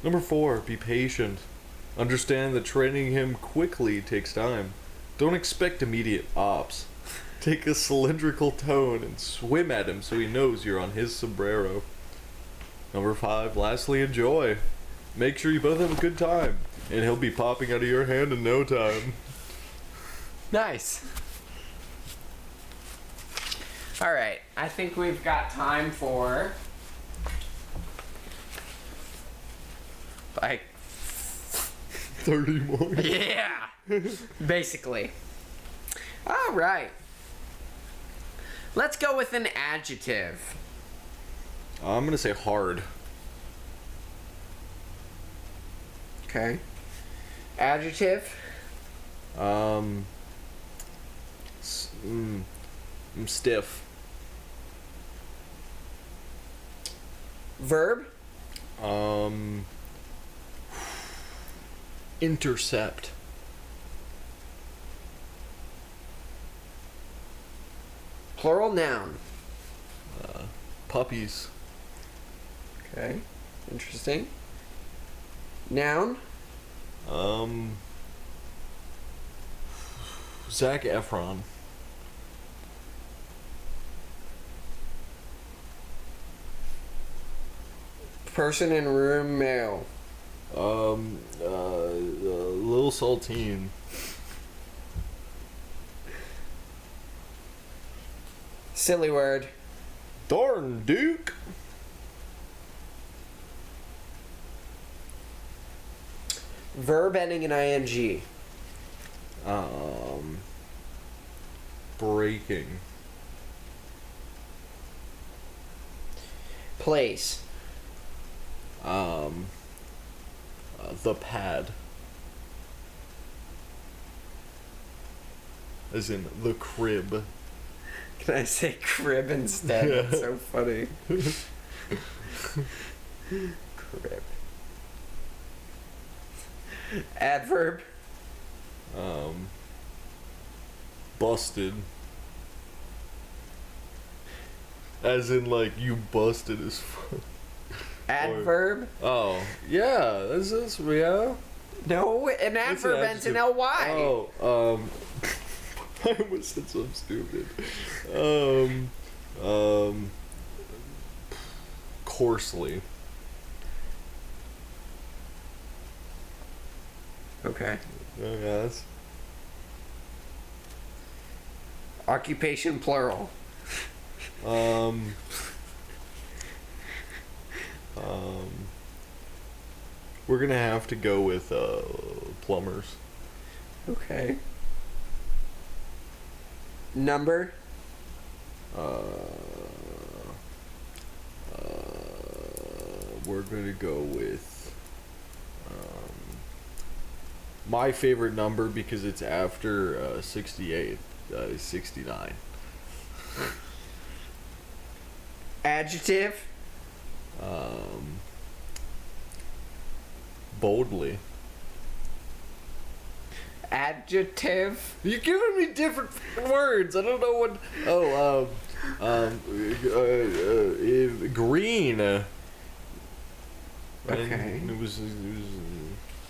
Speaker 2: Number 4, be patient. Understand that training him quickly takes time. Don't expect immediate ops. Take a cylindrical tone and swim at him so he knows you're on his sombrero. Number 5, lastly, enjoy. Make sure you both have a good time, and he'll be popping out of your hand in no time.
Speaker 1: Nice. All right, I think we've got time for like
Speaker 2: 30 more.
Speaker 1: yeah, basically. All right. Let's go with an adjective.
Speaker 2: I'm gonna say hard.
Speaker 1: Okay. Adjective.
Speaker 2: I'm stiff.
Speaker 1: Verb.
Speaker 2: Intercept.
Speaker 1: Plural noun.
Speaker 2: Puppies.
Speaker 1: Okay. Interesting. Noun.
Speaker 2: Zac Efron.
Speaker 1: Person in room, male.
Speaker 2: Lil Saltine.
Speaker 1: Silly word.
Speaker 2: Darn Duke.
Speaker 1: Verb ending in ing.
Speaker 2: Breaking.
Speaker 1: Place.
Speaker 2: The pad. As in the crib.
Speaker 1: Can I say crib instead?
Speaker 2: Yeah.
Speaker 1: That's so funny. Crib. Adverb.
Speaker 2: Busted. As in, like, you busted as fuck.
Speaker 1: Adverb.
Speaker 2: Oh, yeah, this, yeah.
Speaker 1: No, an adverb ends in ly.
Speaker 2: Oh, I almost said something stupid. Coarsely.
Speaker 1: Okay.
Speaker 2: Yes.
Speaker 1: Occupation plural.
Speaker 2: We're gonna have to go with plumbers.
Speaker 1: Okay. Number.
Speaker 2: We're gonna go with my favorite number because it's after 68. 69.
Speaker 1: Adjective.
Speaker 2: Boldly.
Speaker 1: Adjective.
Speaker 2: You're giving me different words. I don't know what. Green.
Speaker 1: Okay.
Speaker 2: It was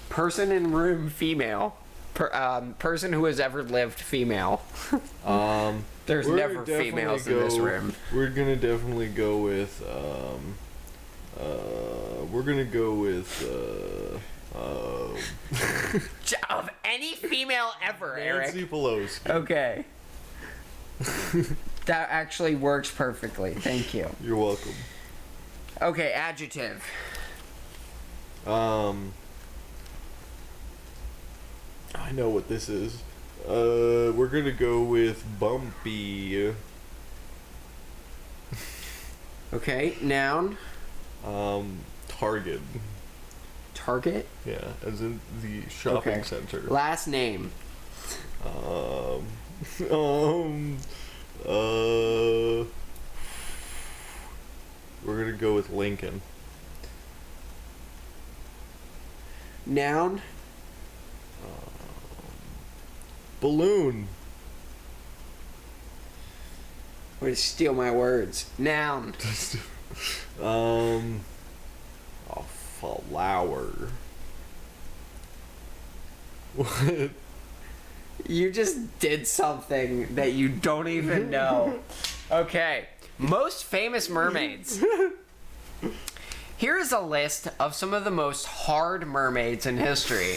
Speaker 1: Person in room, female. Person who has ever lived, female. There's
Speaker 2: we're
Speaker 1: never
Speaker 2: gonna
Speaker 1: females
Speaker 2: definitely
Speaker 1: in this
Speaker 2: go-
Speaker 1: room.
Speaker 2: We're gonna definitely go with. We're gonna go with.
Speaker 1: Of any female ever,
Speaker 2: Nancy
Speaker 1: Eric.
Speaker 2: Pelosi.
Speaker 1: Okay. That actually works perfectly. Thank you.
Speaker 2: You're welcome.
Speaker 1: Okay, adjective.
Speaker 2: I know what this is. We're gonna go with Bumpy.
Speaker 1: Okay, noun.
Speaker 2: Target.
Speaker 1: Target.
Speaker 2: Yeah, as in the shopping
Speaker 1: Okay.
Speaker 2: center.
Speaker 1: Last name.
Speaker 2: We're gonna go with Lincoln.
Speaker 1: Noun.
Speaker 2: Balloon.
Speaker 1: Way to steal my words. Noun.
Speaker 2: A flower. What?
Speaker 1: You just did something that you don't even know. Okay. Most famous mermaids. Here is a list of some of the most hard mermaids in history.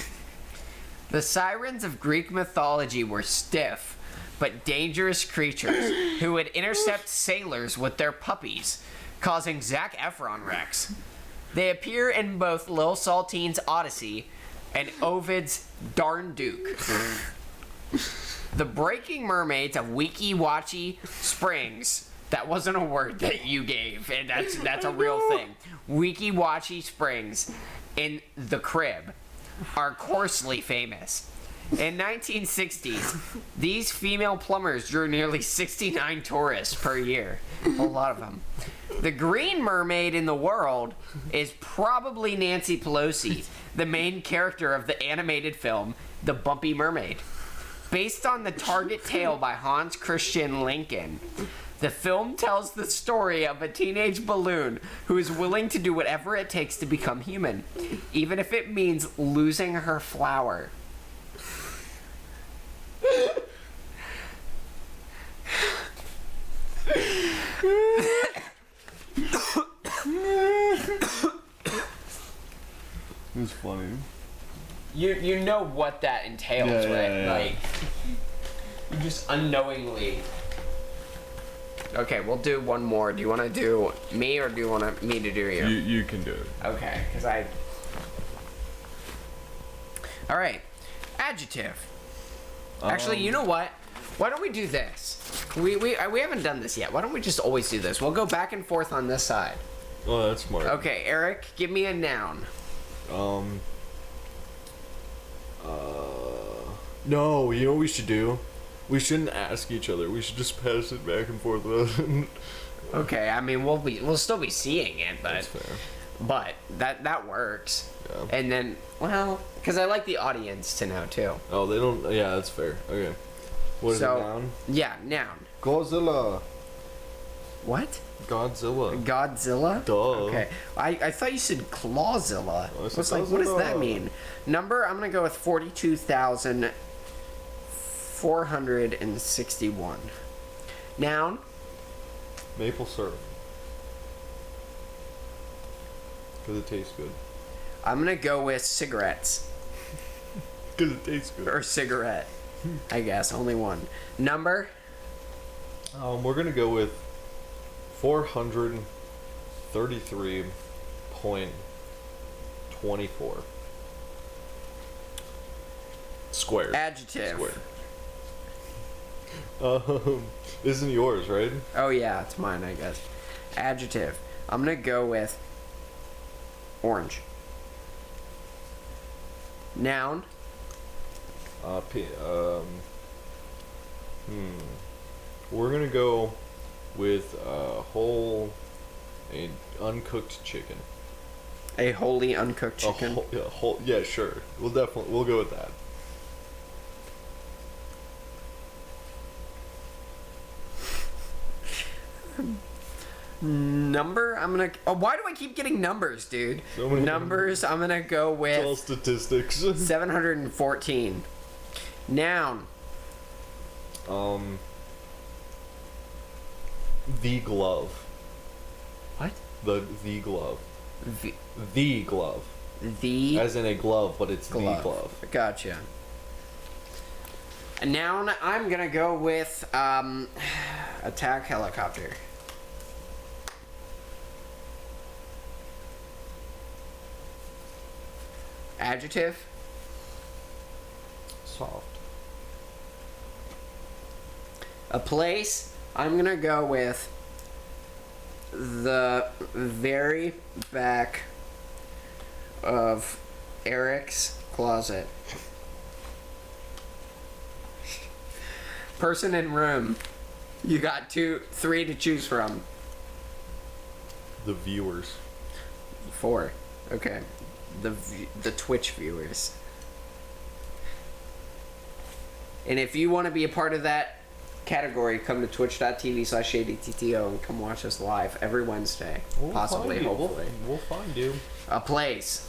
Speaker 1: The sirens of Greek mythology were stiff but dangerous creatures who would intercept sailors with their puppies, causing Zac Efron wrecks. They appear in both Lil Saltine's Odyssey and Ovid's Darnduke. The Breaking Mermaids of Weeki Wachee Springs. That wasn't a word that you gave, and that's a real thing. Weeki Wachee Springs in the Crib are coarsely famous. In 1960s, these female plumbers drew nearly 69 tourists per year. A lot of them. The green mermaid in the world is probably Nancy Pelosi, the main character of the animated film The Bumpy Mermaid. Based on the Target tale by Hans Christian Lincoln, the film tells the story of a teenage balloon who is willing to do whatever it takes to become human, even if it means losing her flower.
Speaker 2: It's funny.
Speaker 1: You know what that entails,
Speaker 2: Yeah,
Speaker 1: right?
Speaker 2: yeah, yeah.
Speaker 1: Like, you just unknowingly. Okay, we'll do one more. Do you want to do me or do you want me to do you?
Speaker 2: You can do it.
Speaker 1: Okay, because I. All right, adjective. Actually, you know what? Why don't we do this? We haven't done this yet. Why don't we just always do this? We'll go back and forth on this side.
Speaker 2: Oh, that's smart.
Speaker 1: Okay, Eric, give me a noun.
Speaker 2: No, you know what we should do? We shouldn't ask each other. We should just pass it back and forth.
Speaker 1: Okay, I mean we'll still be seeing it,
Speaker 2: That's fair.
Speaker 1: but that works.
Speaker 2: Yeah.
Speaker 1: And then because I like the audience to know too.
Speaker 2: Oh, they don't. Yeah, that's fair. Okay. What is it, noun?
Speaker 1: Yeah, noun.
Speaker 2: Godzilla.
Speaker 1: What?
Speaker 2: Godzilla.
Speaker 1: Godzilla?
Speaker 2: Duh.
Speaker 1: Okay. I thought you said Clawzilla.
Speaker 2: Oh, it's
Speaker 1: What's like, what does that
Speaker 2: Clawzilla.
Speaker 1: mean? Number, I'm going to go with 42,461. Noun?
Speaker 2: Maple syrup. Because it tastes good.
Speaker 1: I'm going to go with cigarettes.
Speaker 2: Because it tastes good.
Speaker 1: Or cigarette. I guess. Only one. Number?
Speaker 2: We're going to go with 433.24. Squared.
Speaker 1: Adjective.
Speaker 2: Squared. Isn't yours, right?
Speaker 1: Oh, yeah. It's mine, I guess. Adjective. I'm going to go with orange. Noun?
Speaker 2: We're gonna go with an uncooked chicken.
Speaker 1: A wholly uncooked chicken.
Speaker 2: Yeah, sure. We'll go with that.
Speaker 1: Number, I'm gonna. Oh, why do I keep getting numbers, dude?
Speaker 2: So many
Speaker 1: Numbers, I'm gonna go
Speaker 2: It's all
Speaker 1: with
Speaker 2: statistics.
Speaker 1: 714. Noun.
Speaker 2: The glove.
Speaker 1: What?
Speaker 2: The glove.
Speaker 1: The,
Speaker 2: The glove.
Speaker 1: the
Speaker 2: As in a glove, but it's
Speaker 1: glove.
Speaker 2: the glove.
Speaker 1: Gotcha. A noun, I'm gonna go with attack helicopter. Adjective.
Speaker 2: Soft.
Speaker 1: A place, I'm gonna go with the very back of Eric's closet. Person in room. You got 3 to choose from.
Speaker 2: The viewers.
Speaker 1: 4. Okay. The Twitch viewers. And if you want to be a part of that category, come to twitch.tv/ShadyTTO and come watch us live every Wednesday. Possibly, hopefully.
Speaker 2: We'll find you.
Speaker 1: A place.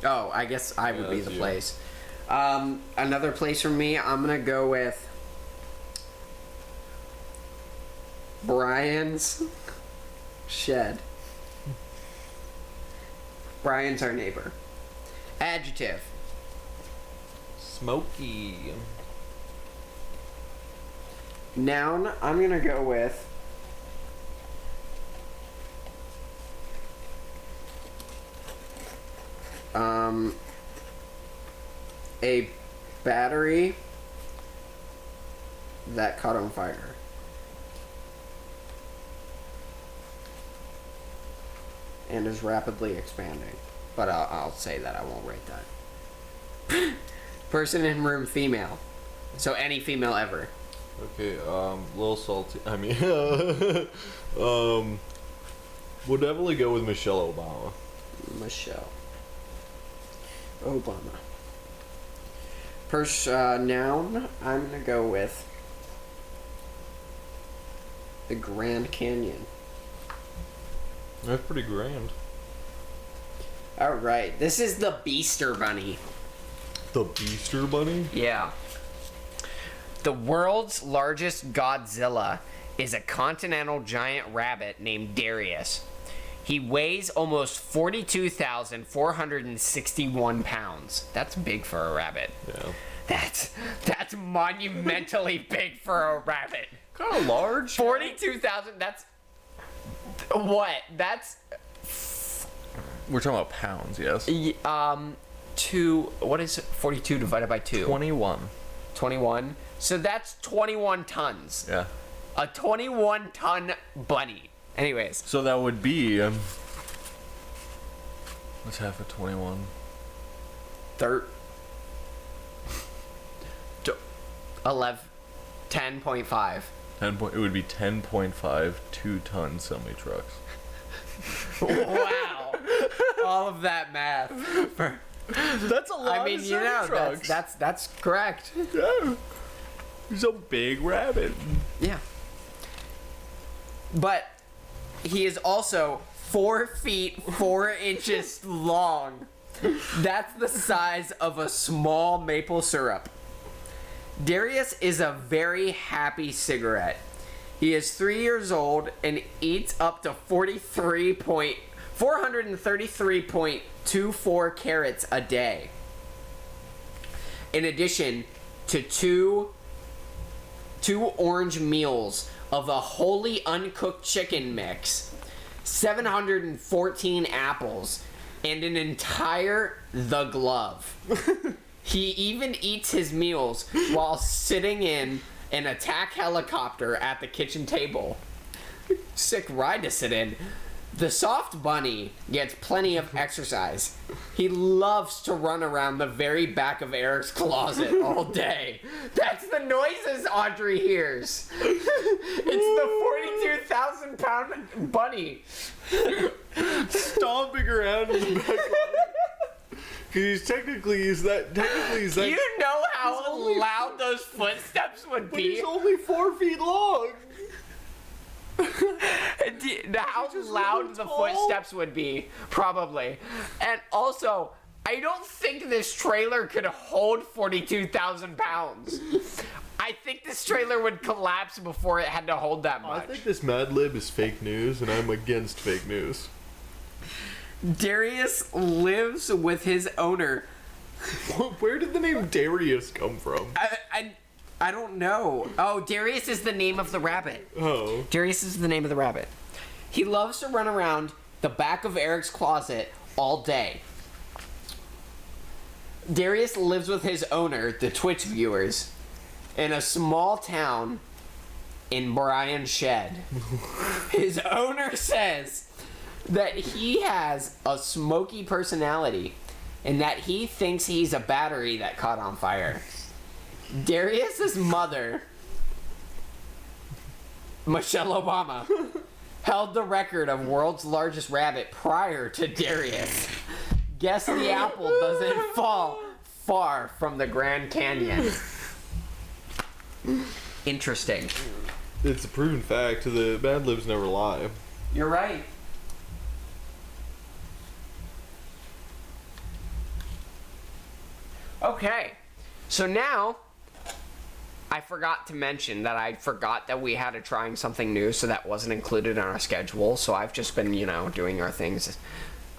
Speaker 1: Oh, I guess I would be the place. Another place for me, I'm gonna go with Brian's shed. Brian's our neighbor. Adjective.
Speaker 2: Smoky.
Speaker 1: Noun, I'm gonna go with a battery that caught on fire. And is rapidly expanding. But I'll say that, I won't rate that. Person in room, female. So any female ever.
Speaker 2: Okay, little salty. I mean, we'll definitely go with Michelle Obama.
Speaker 1: Michelle Obama. Noun, I'm gonna go with the Grand Canyon.
Speaker 2: That's pretty grand.
Speaker 1: Alright, this is the Beaster Bunny.
Speaker 2: The Beaster Bunny?
Speaker 1: Yeah. The world's largest Godzilla is a continental giant rabbit named Darius. He weighs almost 42,461 pounds. That's big for a rabbit.
Speaker 2: Yeah.
Speaker 1: That's monumentally big for a rabbit.
Speaker 2: Kind of large.
Speaker 1: 42,000, that's... What? That's...
Speaker 2: We're talking about pounds, yes?
Speaker 1: What is 42 divided by 2?
Speaker 2: 21.
Speaker 1: 21? So that's 21 tons.
Speaker 2: Yeah.
Speaker 1: A 21-ton bunny. Anyways.
Speaker 2: So that would be... what's half of 21?
Speaker 1: 11. 10.5.
Speaker 2: It would be 10.5 2-ton semi-trucks.
Speaker 1: Wow. All of that math.
Speaker 2: That's a lot of semi-trucks.
Speaker 1: That's correct.
Speaker 2: Yeah. He's a big rabbit.
Speaker 1: Yeah. But he is also 4 feet 4 inches long. That's the size of a small maple syrup. Darius is a very happy cigarette. He is 3 years old and eats up to 433.24 carrots a day. In addition to two orange meals of a wholly uncooked chicken mix, 714 apples, and an entire The Glove. He even eats his meals while sitting in an attack helicopter at the kitchen table. Sick ride to sit in. The soft bunny gets plenty of exercise. He loves to run around the very back of Eric's closet all day. That's the noises Audrey hears. It's the 42,000-pound bunny.
Speaker 2: Stomping around in the back. Because technically he's that.
Speaker 1: You know how loud those footsteps would
Speaker 2: But
Speaker 1: be?
Speaker 2: he's only 4 feet long.
Speaker 1: How loud the footsteps would be, probably. And also, I don't think this trailer could hold 42,000 pounds. I think this trailer would collapse before it had to hold that much.
Speaker 2: I think this Mad Lib is fake news, and I'm against fake news.
Speaker 1: Darius lives with his owner.
Speaker 2: Where did the name Darius come from?
Speaker 1: I don't know. Oh, Darius is the name of the rabbit.
Speaker 2: Oh.
Speaker 1: Darius is the name of the rabbit. He loves to run around the back of Eric's closet all day. Darius lives with his owner, the Twitch viewers. in a small town in Brian Shed. His owner says that he has a smoky personality and that he thinks he's a battery that caught on fire. Darius's mother, Michelle Obama, held the record of world's largest rabbit prior to Darius. Guess the apple doesn't fall far from the Grand Canyon. Interesting.
Speaker 2: It's a proven fact. The Mad Libs never lie.
Speaker 1: You're right. Okay, so now I forgot to mention that we had a trying something new, so that wasn't included in our schedule. So I've just been, doing our things.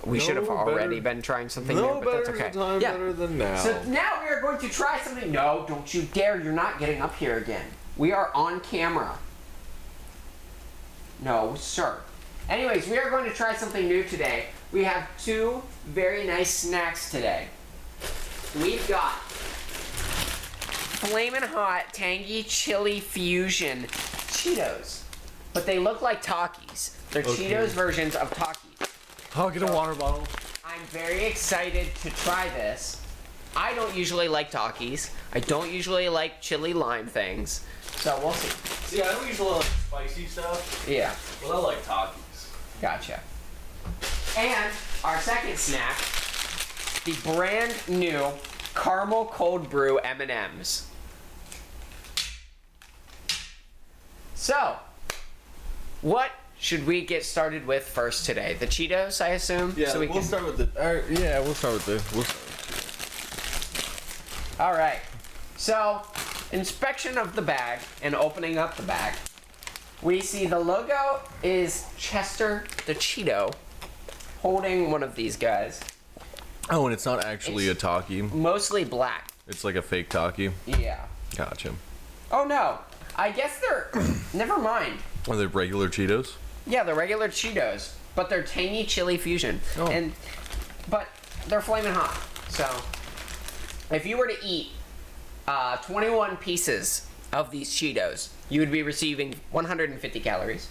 Speaker 1: We should have already been trying something new, but that's okay.
Speaker 2: Better than now.
Speaker 1: So now we are going to try something. No, don't you dare! You're not getting up here again. We are on camera. No, sir. Anyways, we are going to try something new today. We have two very nice snacks today. We've got Flamin' Hot Tangy Chili Fusion Cheetos. But they look like Takis. They're Cheetos versions of Takis.
Speaker 2: I'll get a water bottle.
Speaker 1: I'm very excited to try this. I don't usually like Takis. I don't usually like chili lime things. So we'll see.
Speaker 2: See, I don't usually like spicy stuff.
Speaker 1: Yeah.
Speaker 2: But I like Takis.
Speaker 1: Gotcha. And our second snack, the brand new caramel cold brew M&Ms. So, what should we get started with first today? The Cheetos, I assume.
Speaker 2: Yeah,
Speaker 1: so
Speaker 2: we'll start with the. We'll start with the.
Speaker 1: All right. So, inspection of the bag and opening up the bag. We see the logo is Chester the Cheeto holding one of these guys.
Speaker 2: Oh, and it's not actually a Taki.
Speaker 1: Mostly black.
Speaker 2: It's like a fake Taki.
Speaker 1: Yeah.
Speaker 2: Gotcha.
Speaker 1: Oh no. I guess they're. Never mind.
Speaker 2: Are they regular Cheetos?
Speaker 1: Yeah, they're regular Cheetos, but they're tangy chili fusion.
Speaker 2: Oh.
Speaker 1: But they're flaming hot. So, if you were to eat 21 pieces of these Cheetos, you would be receiving 150 calories.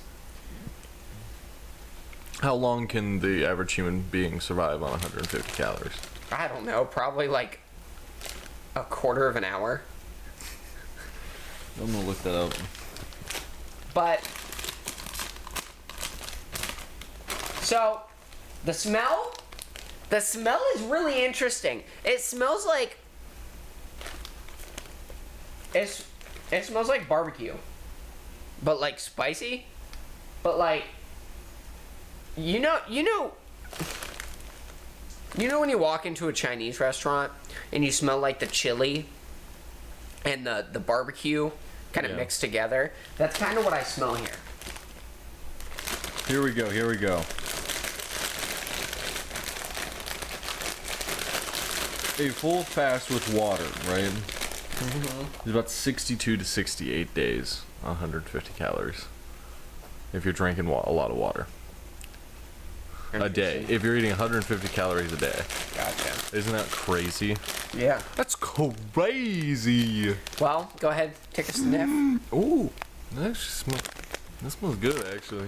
Speaker 2: How long can the average human being survive on 150 calories?
Speaker 1: I don't know, probably like a quarter of an hour.
Speaker 2: I'm gonna look that up.
Speaker 1: But, so, the smell is really interesting. It smells like, it smells like barbecue, but like spicy, but like, you know when you walk into a Chinese restaurant and you smell like the chili and the barbecue kind of mixed together? That's kind of what I smell here.
Speaker 2: Here we go. A full fast with water, right? Mm-hmm. It's about 62 to 68 days, 150 calories. If you're drinking a lot of water. A day. If you're eating 150 calories a day.
Speaker 1: Gotcha.
Speaker 2: Isn't that crazy?
Speaker 1: Yeah.
Speaker 2: That's crazy.
Speaker 1: Well, go ahead, take a sniff.
Speaker 2: Ooh, that smells good actually.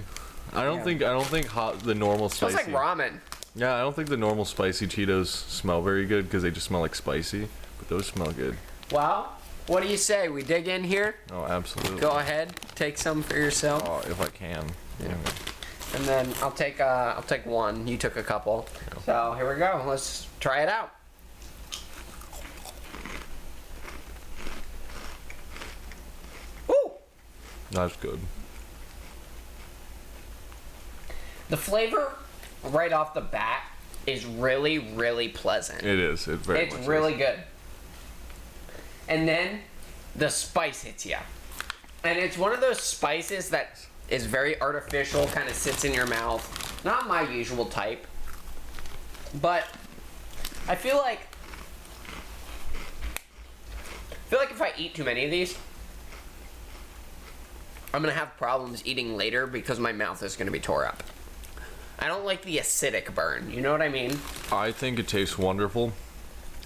Speaker 2: I don't think the normal spicy.
Speaker 1: Smells like ramen.
Speaker 2: Yeah, I don't think the normal spicy Cheetos smell very good because they just smell like spicy, but those smell good.
Speaker 1: Well, what do you say? We dig in here?
Speaker 2: Oh, absolutely.
Speaker 1: Go ahead, take some for yourself.
Speaker 2: Oh, if I can.
Speaker 1: Yeah. And then I'll take one. You took a couple.
Speaker 2: Yeah.
Speaker 1: So here we go. Let's try it out. Ooh.
Speaker 2: That's good.
Speaker 1: The flavor right off the bat is really, really pleasant.
Speaker 2: It is. It's
Speaker 1: really good. And then the spice hits you. And it's one of those spices that is very artificial, kind of sits in your mouth. Not my usual type. But I feel like if I eat too many of these, I'm going to have problems eating later because my mouth is going to be tore up. I don't like the acidic burn. You know what I mean?
Speaker 2: I think it tastes wonderful.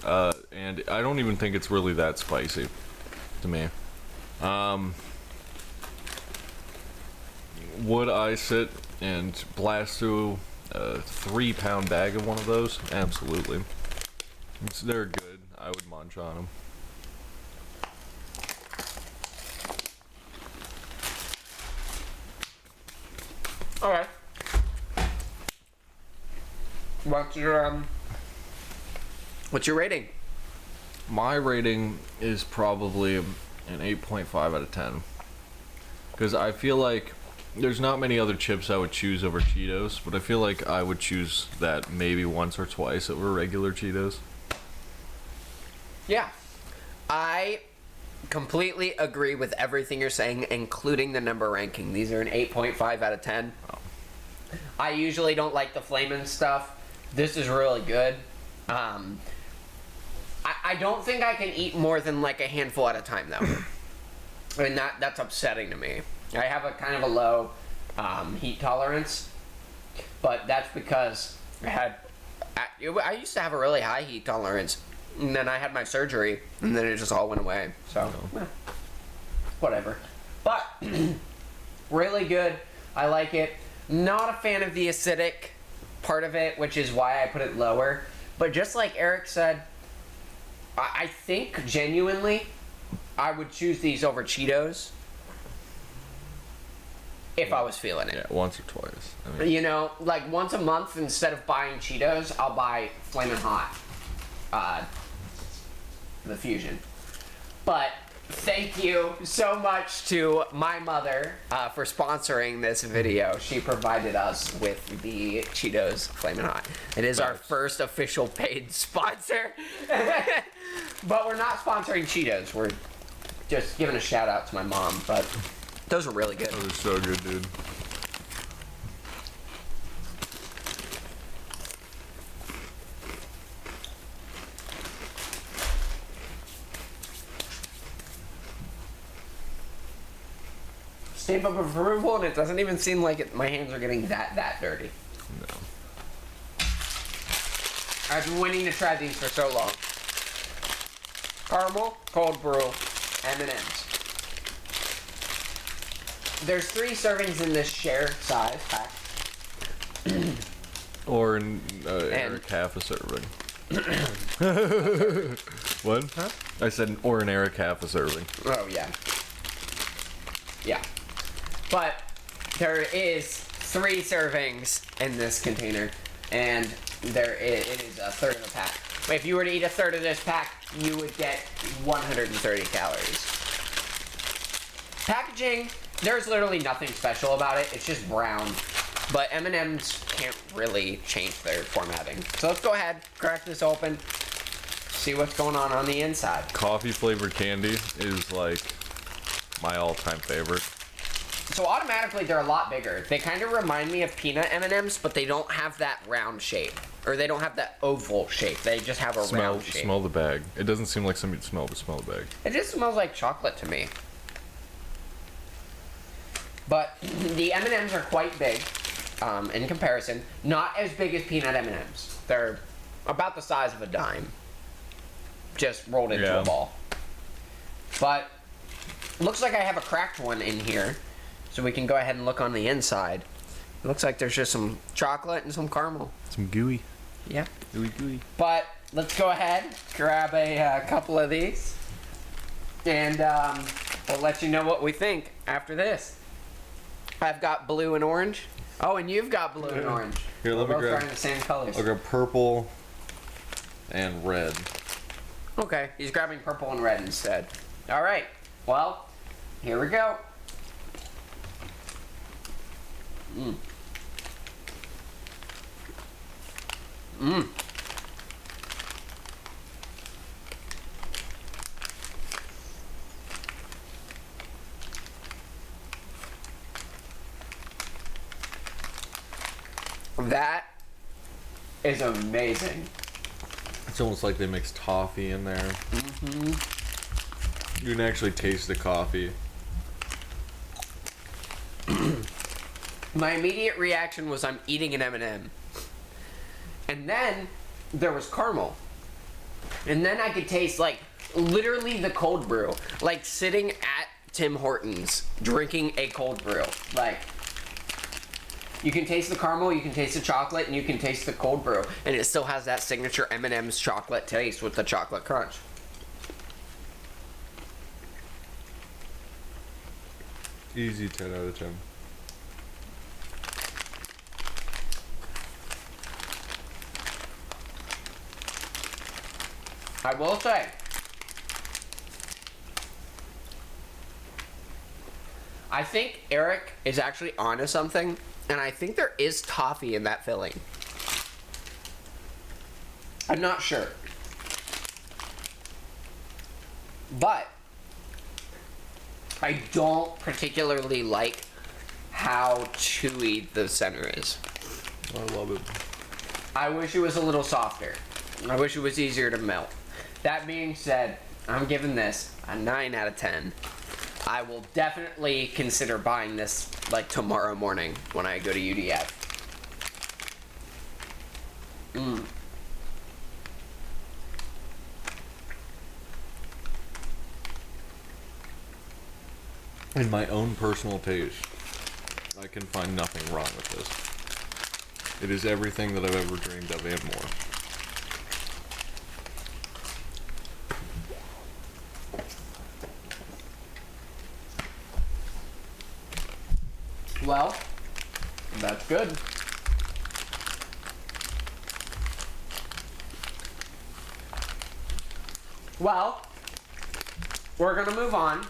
Speaker 2: And I don't even think it's really that spicy to me. Would I sit and blast through a 3-pound bag of one of those? Absolutely. They're good. I would munch on them.
Speaker 1: Okay. What's your rating?
Speaker 2: My rating is probably an 8.5 out of 10. Because I feel like there's not many other chips I would choose over Cheetos, but I feel like I would choose that maybe once or twice over regular Cheetos.
Speaker 1: Yeah. I completely agree with everything you're saying, including the number ranking. These are an 8.5 out of 10.
Speaker 2: Oh.
Speaker 1: I usually don't like the flamin' stuff. This is really good. I don't think I can eat more than like a handful at a time, though. And that's upsetting to me. I have a kind of a low heat tolerance, but that's because I used to have a really high heat tolerance, and then I had my surgery, and then it just all went away. So, whatever. But really good. I like it. Not a fan of the acidic part of it, which is why I put it lower. But just like Eric said, I think genuinely I would choose these over Cheetos if I was feeling it.
Speaker 2: Yeah, once or twice. I mean,
Speaker 1: You know, like once a month, instead of buying Cheetos, I'll buy Flamin' Hot, the Fusion. But thank you so much to my mother for sponsoring this video. She provided us with the Cheetos Flamin' Hot. It is our first official paid sponsor. But we're not sponsoring Cheetos. We're just giving a shout out to my mom. But those are really good.
Speaker 2: those are so good, dude.
Speaker 1: Stamp of approval, and it doesn't even seem like my hands are getting that dirty.
Speaker 2: No.
Speaker 1: I've been waiting to try these for so long. Caramel, cold brew, M&M's. There's 3 servings in this share size pack.
Speaker 2: Or in Eric half a serving. What?
Speaker 1: Huh?
Speaker 2: I said or an Eric half a serving.
Speaker 1: Oh yeah. Yeah. But there is 3 servings in this container, and it is a third of a pack. If you were to eat a third of this pack, you would get 130 calories. Packaging, there's literally nothing special about it. It's just brown. But M&M's can't really change their formatting. So let's go ahead, crack this open, see what's going on the inside.
Speaker 2: Coffee flavored candy is like my all-time favorite.
Speaker 1: So automatically they're a lot bigger. They kind of remind me of peanut M&Ms, but they don't have that round shape. Or they don't have that oval shape. They just have a round shape.
Speaker 2: Smell the bag. It doesn't seem like something you'd smell, but smell the bag.
Speaker 1: It just smells like chocolate to me. But the M&Ms are quite big in comparison. Not as big as peanut M&Ms. They're about the size of a dime. Just rolled into a ball. But looks like I have a cracked one in here. So we can go ahead and look on the inside. It looks like there's just some chocolate and some caramel.
Speaker 2: Some gooey.
Speaker 1: Yeah.
Speaker 2: Gooey.
Speaker 1: But let's go ahead, grab a couple of these, and we'll let you know what we think after this. I've got blue and orange. Oh, and you've got blue and orange.
Speaker 2: Here, let me
Speaker 1: We're both
Speaker 2: grab.
Speaker 1: wearing the same colors.
Speaker 2: I'll grab purple and red.
Speaker 1: Okay, he's grabbing purple and red instead. All right. Well, here we go. Mmm. Mmm. That is amazing.
Speaker 2: It's almost like they mixed toffee in there.
Speaker 1: Mm-hmm.
Speaker 2: You can actually taste the coffee.
Speaker 1: My immediate reaction was I'm eating an M&M. And then there was caramel. And then I could taste like literally the cold brew. Like sitting at Tim Hortons drinking a cold brew. Like, you can taste the caramel, you can taste the chocolate, and you can taste the cold brew, and it still has that signature M&M's chocolate taste with the chocolate crunch.
Speaker 2: Easy 10 out of 10.
Speaker 1: I will say, I think Eric is actually onto something, and I think there is toffee in that filling. I'm not sure. But I don't particularly like how chewy the center is.
Speaker 2: I love it.
Speaker 1: I wish it was a little softer. I wish it was easier to melt. That being said, I'm giving this a 9 out of 10. I will definitely consider buying this like tomorrow morning when I go to UDF.
Speaker 2: In my own personal taste, I can find nothing wrong with this. It is everything that I've ever dreamed of and more.
Speaker 1: Well, that's good. Well, we're gonna move on.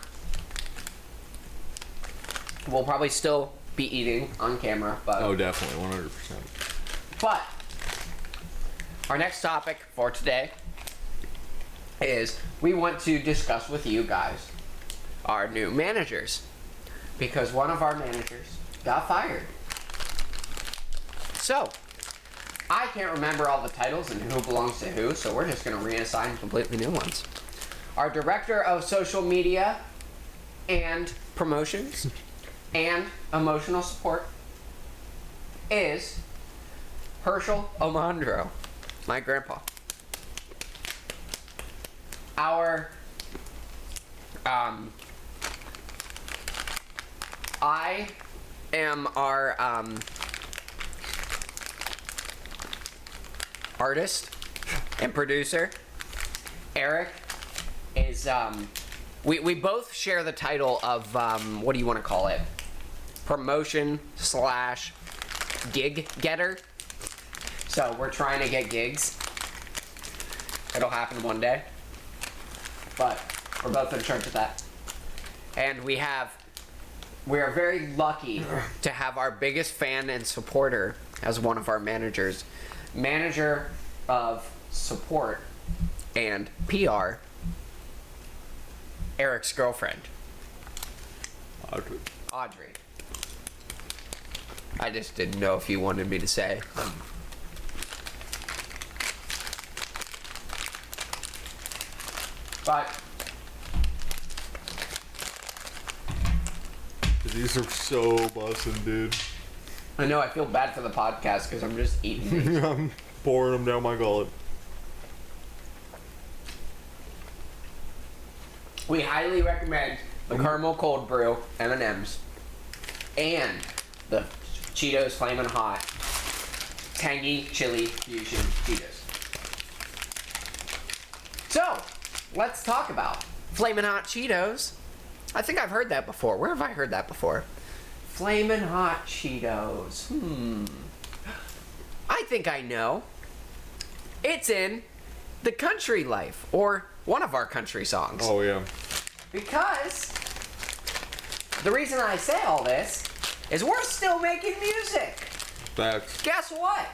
Speaker 1: We'll probably still be eating on camera, but...
Speaker 2: Oh, definitely, 100%.
Speaker 1: But our next topic for today is we want to discuss with you guys our new managers, because one of our managers got fired. So I can't remember all the titles and who belongs to who, so we're just going to reassign completely new ones. Our director of social media and promotions and emotional support is Herschel Omandro, my grandpa. I am our artist and producer. Eric is we both share the title of what do you want to call it? Promotion / gig getter. So we're trying to get gigs. It'll happen one day. But we're both in charge of that. And we are very lucky to have our biggest fan and supporter as one of our managers. Manager of support and PR, Eric's girlfriend, Audrey. I just didn't know if you wanted me to say. But
Speaker 2: These are so bussin', dude.
Speaker 1: I know, I feel bad for the podcast because I'm just eating these.
Speaker 2: I'm pouring them down my gullet.
Speaker 1: We highly recommend the caramel cold brew M&Ms and the Cheetos Flamin' Hot tangy chili fusion Cheetos. So, let's talk about Flamin' Hot Cheetos. I think I've heard that before. Where have I heard that before? Flamin' Hot Cheetos. I think I know. It's in The Country Life, or one of our country songs.
Speaker 2: Oh, yeah.
Speaker 1: Because the reason I say all this is we're still making music.
Speaker 2: Facts.
Speaker 1: Guess what?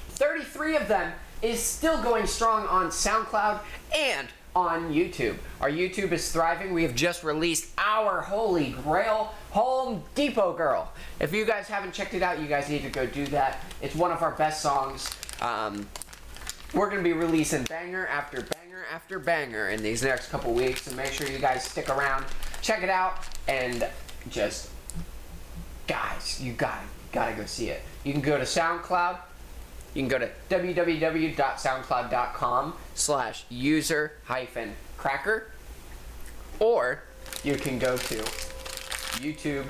Speaker 1: 33 of them is still going strong on SoundCloud and on YouTube. Our YouTube is thriving. We have just released our Holy Grail Home Depot Girl. If you guys haven't checked it out, you guys need to go do that. It's one of our best songs. We're going to be releasing banger after banger after banger in these next couple weeks, so make sure you guys stick around, check it out, and just, guys, you gotta go see it. You can go to SoundCloud. You can go to www.soundcloud.com/user-cracker, or you can go to YouTube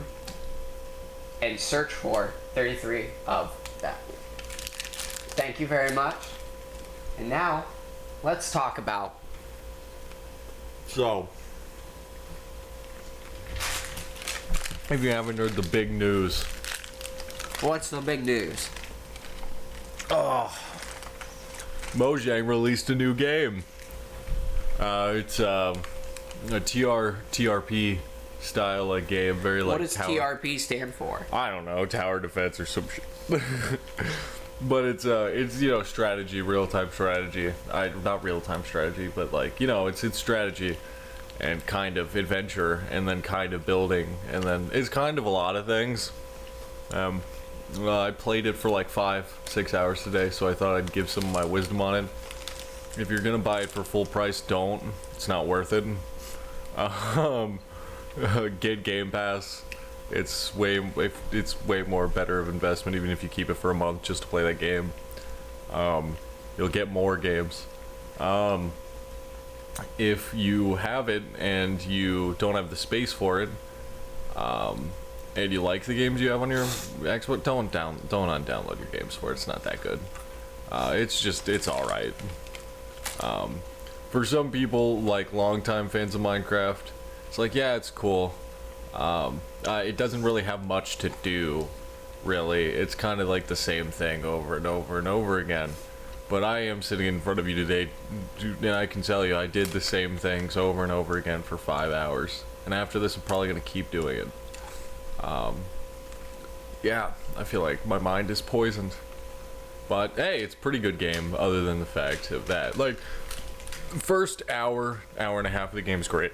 Speaker 1: and search for 33 of that. Thank you very much. And now, let's talk about...
Speaker 2: So, if you haven't heard the big news.
Speaker 1: What's the big news?
Speaker 2: Oh, Mojang released a new game. It's a TRP style like game, very like.
Speaker 1: What does TRP stand for?
Speaker 2: I don't know, tower defense or some shit. But it's strategy, real time strategy. Not real time strategy, but like it's strategy, and kind of adventure, and then kind of building, and then it's kind of a lot of things. I played it for like 5-6 hours today, so I thought I'd give some of my wisdom on it. If you're gonna buy it for full price, don't. It's not worth it. Get Game Pass. It's way more better of investment, even if you keep it for a month just to play that game. You'll get more games. If you have it and you don't have the space for it, and you like the games you have on your Xbox, don't undownload your games for it. It's not that good. It's all right. For some people, like longtime fans of Minecraft, it's like, yeah, it's cool. It doesn't really have much to do, really. It's kind of like the same thing over and over and over again. But I am sitting in front of you today, and I can tell you I did the same things over and over again for 5 hours. And after this, I'm probably going to keep doing it. Yeah, I feel like my mind is poisoned. But hey, it's a pretty good game, other than the fact of that. Like, first hour and a half of the game is great.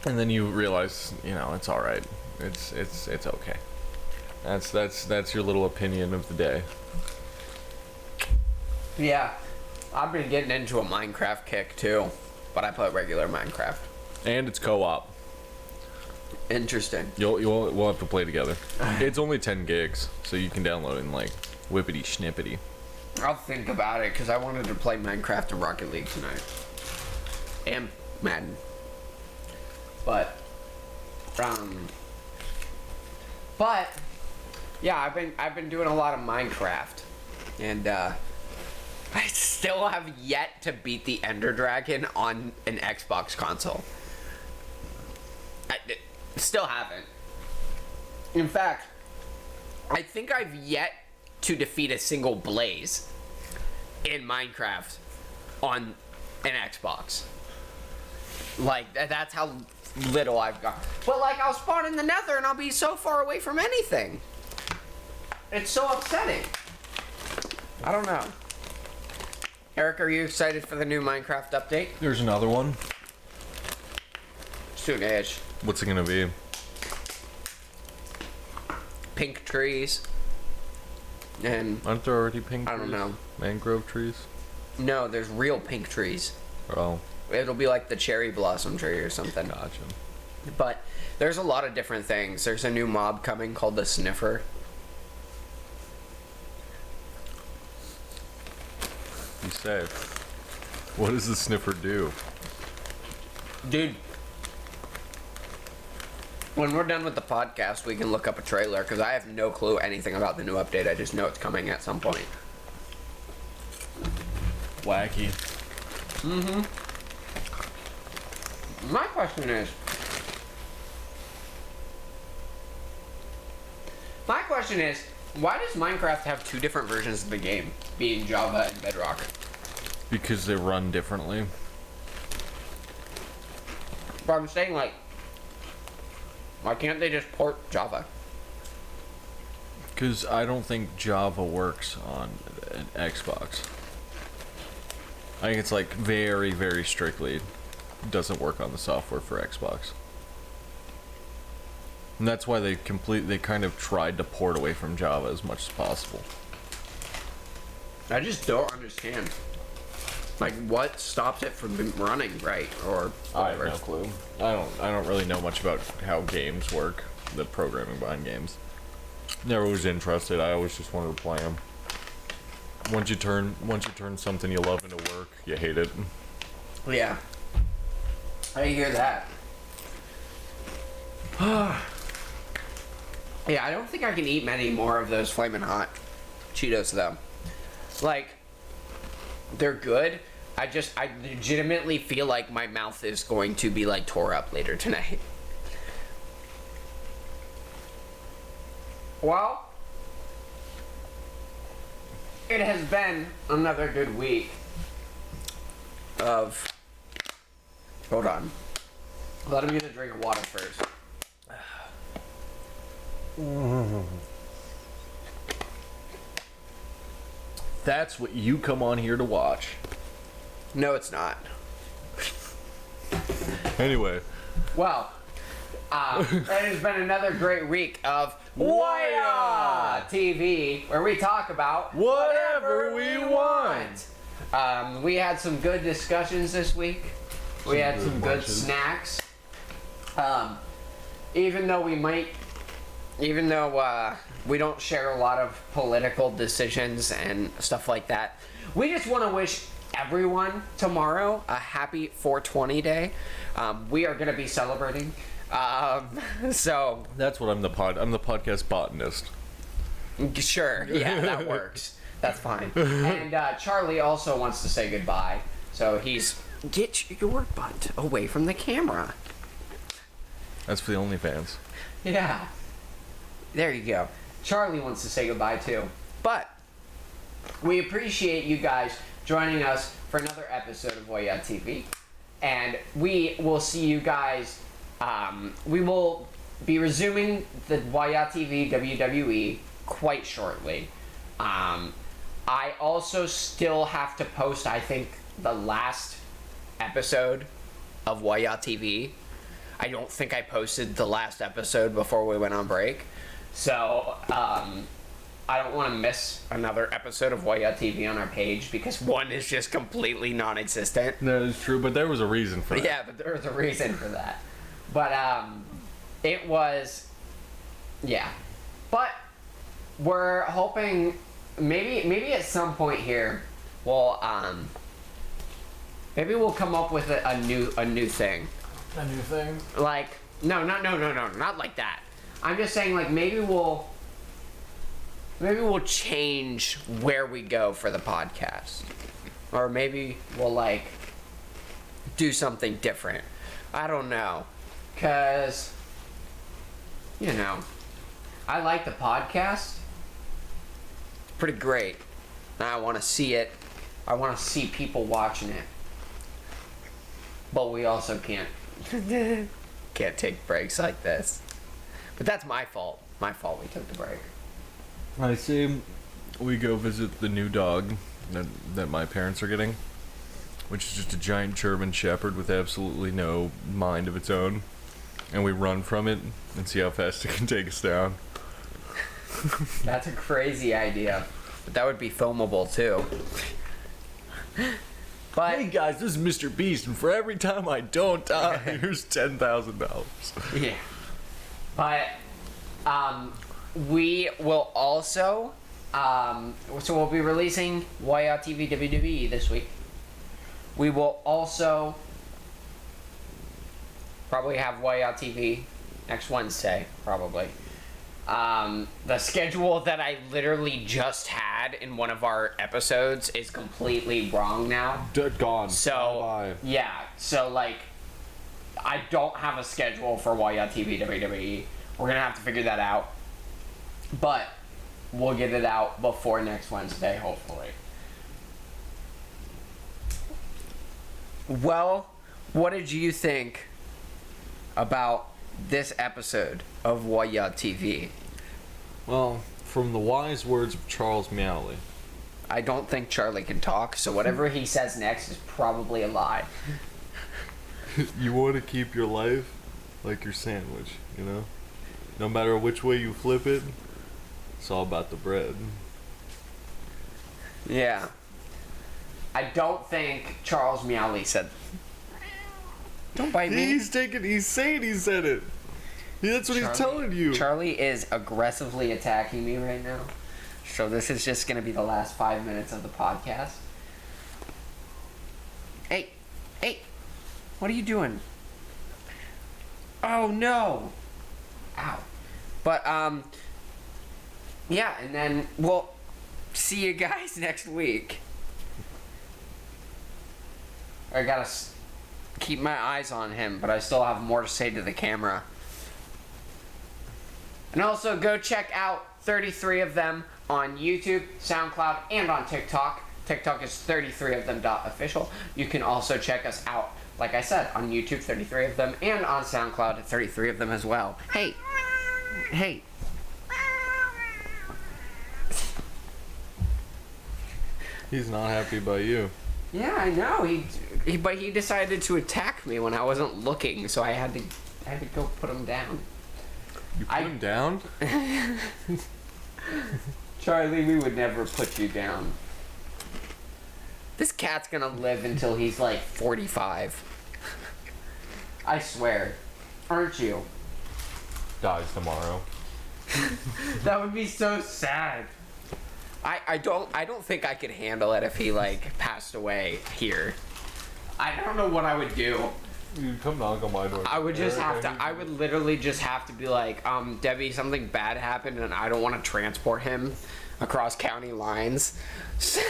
Speaker 2: And then you realize, it's all right. It's okay. That's your little opinion of the day.
Speaker 1: Yeah, I've been getting into a Minecraft kick too, but I play regular Minecraft.
Speaker 2: And it's co-op.
Speaker 1: Interesting.
Speaker 2: We'll have to play together. It's only 10 gigs, so you can download it and like whippity schnippity.
Speaker 1: I'll think about it because I wanted to play Minecraft and Rocket League tonight, and Madden. But yeah, I've been doing a lot of Minecraft, and I still have yet to beat the Ender Dragon on an Xbox console. I still haven't. In fact, I think I've yet to defeat a single blaze in Minecraft on an Xbox. Like, that's how little I've got. But like, I'll spawn in the Nether and I'll be so far away from anything. It's so upsetting. I don't know. Eric, are you excited for the new Minecraft update?
Speaker 2: There's another one.
Speaker 1: Soon-ish.
Speaker 2: What's it gonna be?
Speaker 1: Pink trees. And
Speaker 2: Aren't there already pink trees?
Speaker 1: I don't know.
Speaker 2: Mangrove trees?
Speaker 1: No, there's real pink trees.
Speaker 2: Oh.
Speaker 1: It'll be like the cherry blossom tree or something.
Speaker 2: Gotcha.
Speaker 1: But there's a lot of different things. There's a new mob coming called the Sniffer.
Speaker 2: You say. What does the Sniffer do?
Speaker 1: Dude, when we're done with the podcast, we can look up a trailer, because I have no clue anything about the new update. I just know it's coming at some point.
Speaker 2: Wacky.
Speaker 1: Mm-hmm. My question is, why does Minecraft have two different versions of the game, being Java and Bedrock?
Speaker 2: Because they run differently.
Speaker 1: But I'm saying, like, why can't they just port Java?
Speaker 2: Because I don't think Java works on an Xbox. I think it's like very, very strictly doesn't work on the software for Xbox. And that's why they kind of tried to port away from Java as much as possible.
Speaker 1: I just don't understand. Like, what stops it from running right, or whatever?
Speaker 2: I have no clue. I don't really know much about how games work, the programming behind games. Never was interested. I always just wanted to play them. Once you turn something you love into work, you hate it.
Speaker 1: Yeah. I hear that. Yeah, I don't think I can eat many more of those Flamin' Hot Cheetos, though. Like, they're good. I legitimately feel like my mouth is going to be, like, tore up later tonight. Well, it has been another good week of... Hold on. Let me get a drink of water first.
Speaker 2: That's what you come on here to watch.
Speaker 1: No, it's not.
Speaker 2: Anyway.
Speaker 1: Well, it has been another great week of Whahya TV, where we talk about
Speaker 2: whatever we want.
Speaker 1: We had some good discussions this week. We had some good snacks. Even though we don't share a lot of political decisions and stuff like that, we just want to wish everyone tomorrow a happy 420 day. We are going to be celebrating. So
Speaker 2: that's what I'm the podcast botanist.
Speaker 1: Sure, yeah, that works. That's fine. And Charlie also wants to say goodbye. So get your butt away from the camera.
Speaker 2: That's for the OnlyFans.
Speaker 1: Yeah. There you go. Charlie wants to say goodbye too. But we appreciate you guys joining us for another episode of Whahya TV. And we will see you guys. We will be resuming the Whahya TV WWE quite shortly. I also still have to post, I think, the last episode of Whahya TV. I don't think I posted the last episode before we went on break. So, I don't want to miss another episode of Whahya TV on our page because one is just completely non-existent.
Speaker 2: That is true, but there was a reason for that.
Speaker 1: Yeah, but there was a reason for that. But, it was... Yeah. But, we're hoping... Maybe at some point here, we'll, maybe we'll come up with a new thing.
Speaker 2: A new thing?
Speaker 1: Like, no, not like that. I'm just saying, like, maybe we'll change where we go for the podcast. Or maybe we'll, like, do something different. I don't know. Because, you know, I like the podcast. It's pretty great. And I want to see it. I want to see people watching it. But we also can't take breaks like this. But that's my fault. My fault we took the break.
Speaker 2: I say we go visit the new dog that my parents are getting, which is just a giant German Shepherd with absolutely no mind of its own. And we run from it and see how fast it can take us down.
Speaker 1: That's a crazy idea. But that would be filmable too. But
Speaker 2: hey guys, this is Mr. Beast, and for every time I don't die, here's $10,000.
Speaker 1: Yeah. But we will also so we'll be releasing Whahya TV WWE this week. We will also probably have Whahya TV next Wednesday, probably. The schedule that I literally just had in one of our episodes is completely wrong now.
Speaker 2: Gone.
Speaker 1: So,
Speaker 2: bye.
Speaker 1: yeah. So, like, I don't have a schedule for Whahya TV WWE. We're going to have to figure that out. But we'll get it out before next Wednesday, hopefully. Well, what did you think about this episode of Whahya TV?
Speaker 2: Well, from the wise words of Charles Meowley.
Speaker 1: I don't think Charlie can talk, so whatever he says next is probably a lie.
Speaker 2: You want to keep your life like your sandwich, you know? No matter which way you flip it, it's all about the bread.
Speaker 1: Yeah. I don't think Charles Meowley said... Don't bite me.
Speaker 2: He's saying he said it. That's what he's telling you.
Speaker 1: Charlie is aggressively attacking me right now. So this is just going to be the last 5 minutes of the podcast. Hey, what are you doing? Oh no! Ow. But, yeah, and then we'll see you guys next week. I gotta keep my eyes on him, but I still have more to say to the camera. And also go check out 33 of them on YouTube, SoundCloud, and on TikTok. TikTok is 33ofthem.official. You can also check us out, like I said, on YouTube, 33 of them, and on SoundCloud, 33 of them as well. Hey. Hey.
Speaker 2: He's not happy by you.
Speaker 1: Yeah, I know. But he decided to attack me when I wasn't looking, so I had to go put him down.
Speaker 2: You put him down?
Speaker 1: Charlie, we would never put you down. This cat's gonna live until he's like 45. I swear. Aren't you?
Speaker 2: Dies tomorrow.
Speaker 1: That would be so sad. I don't think I could handle it if he like passed away here. I don't know what I would do.
Speaker 2: You come knock on my door.
Speaker 1: I would just have to. I would literally just have to be like, Debbie, something bad happened, and I don't want to transport him across county lines. So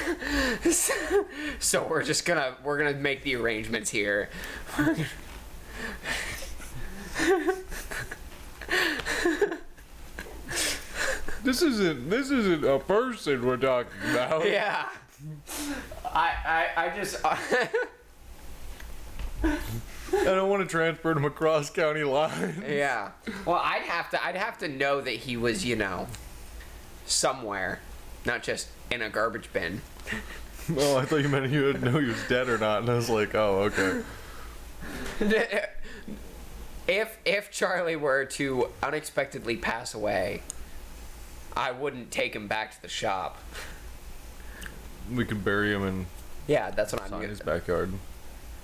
Speaker 1: we're gonna make the arrangements here.
Speaker 2: This isn't a person we're talking about.
Speaker 1: Yeah. I just.
Speaker 2: I don't want to transport him across county lines.
Speaker 1: Yeah. Well, I'd have to know that he was, somewhere, not just in a garbage bin.
Speaker 2: Oh, I thought you meant you didn't know he was dead or not, and I was like, oh, okay.
Speaker 1: If Charlie were to unexpectedly pass away, I wouldn't take him back to the shop.
Speaker 2: We could bury him in
Speaker 1: that's what I'm
Speaker 2: in
Speaker 1: gonna
Speaker 2: his backyard.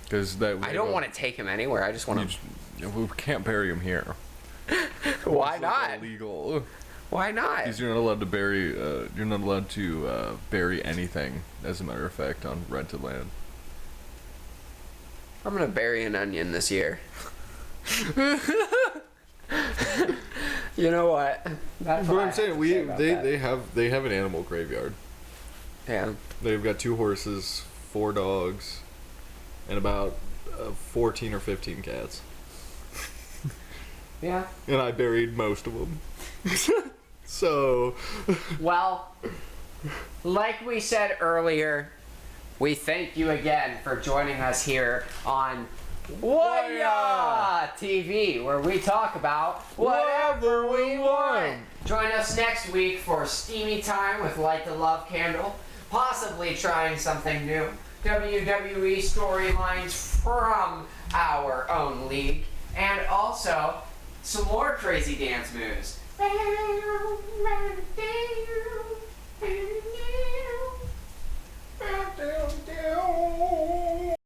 Speaker 2: Because that
Speaker 1: I don't want to take him anywhere. I just want to.
Speaker 2: We can't bury him here.
Speaker 1: Why
Speaker 2: It's
Speaker 1: not?
Speaker 2: like illegal.
Speaker 1: Why not?
Speaker 2: Because you're not allowed to bury. You're not allowed to bury anything. As a matter of fact, on rented land.
Speaker 1: I'm gonna bury an onion this year. You know what? That's
Speaker 2: But
Speaker 1: what
Speaker 2: I'm saying they have an animal graveyard.
Speaker 1: Yeah.
Speaker 2: They've got 2 horses, 4 dogs, and about 14 or 15 cats.
Speaker 1: Yeah.
Speaker 2: And I buried most of them. So.
Speaker 1: Well, like we said earlier, we thank you again for joining us here on Whahya TV, where we talk about whatever we want. Join us next week for Steamy Time with Light the Love Candle, possibly trying something new. WWE storylines from our own league, and also some more crazy dance moves.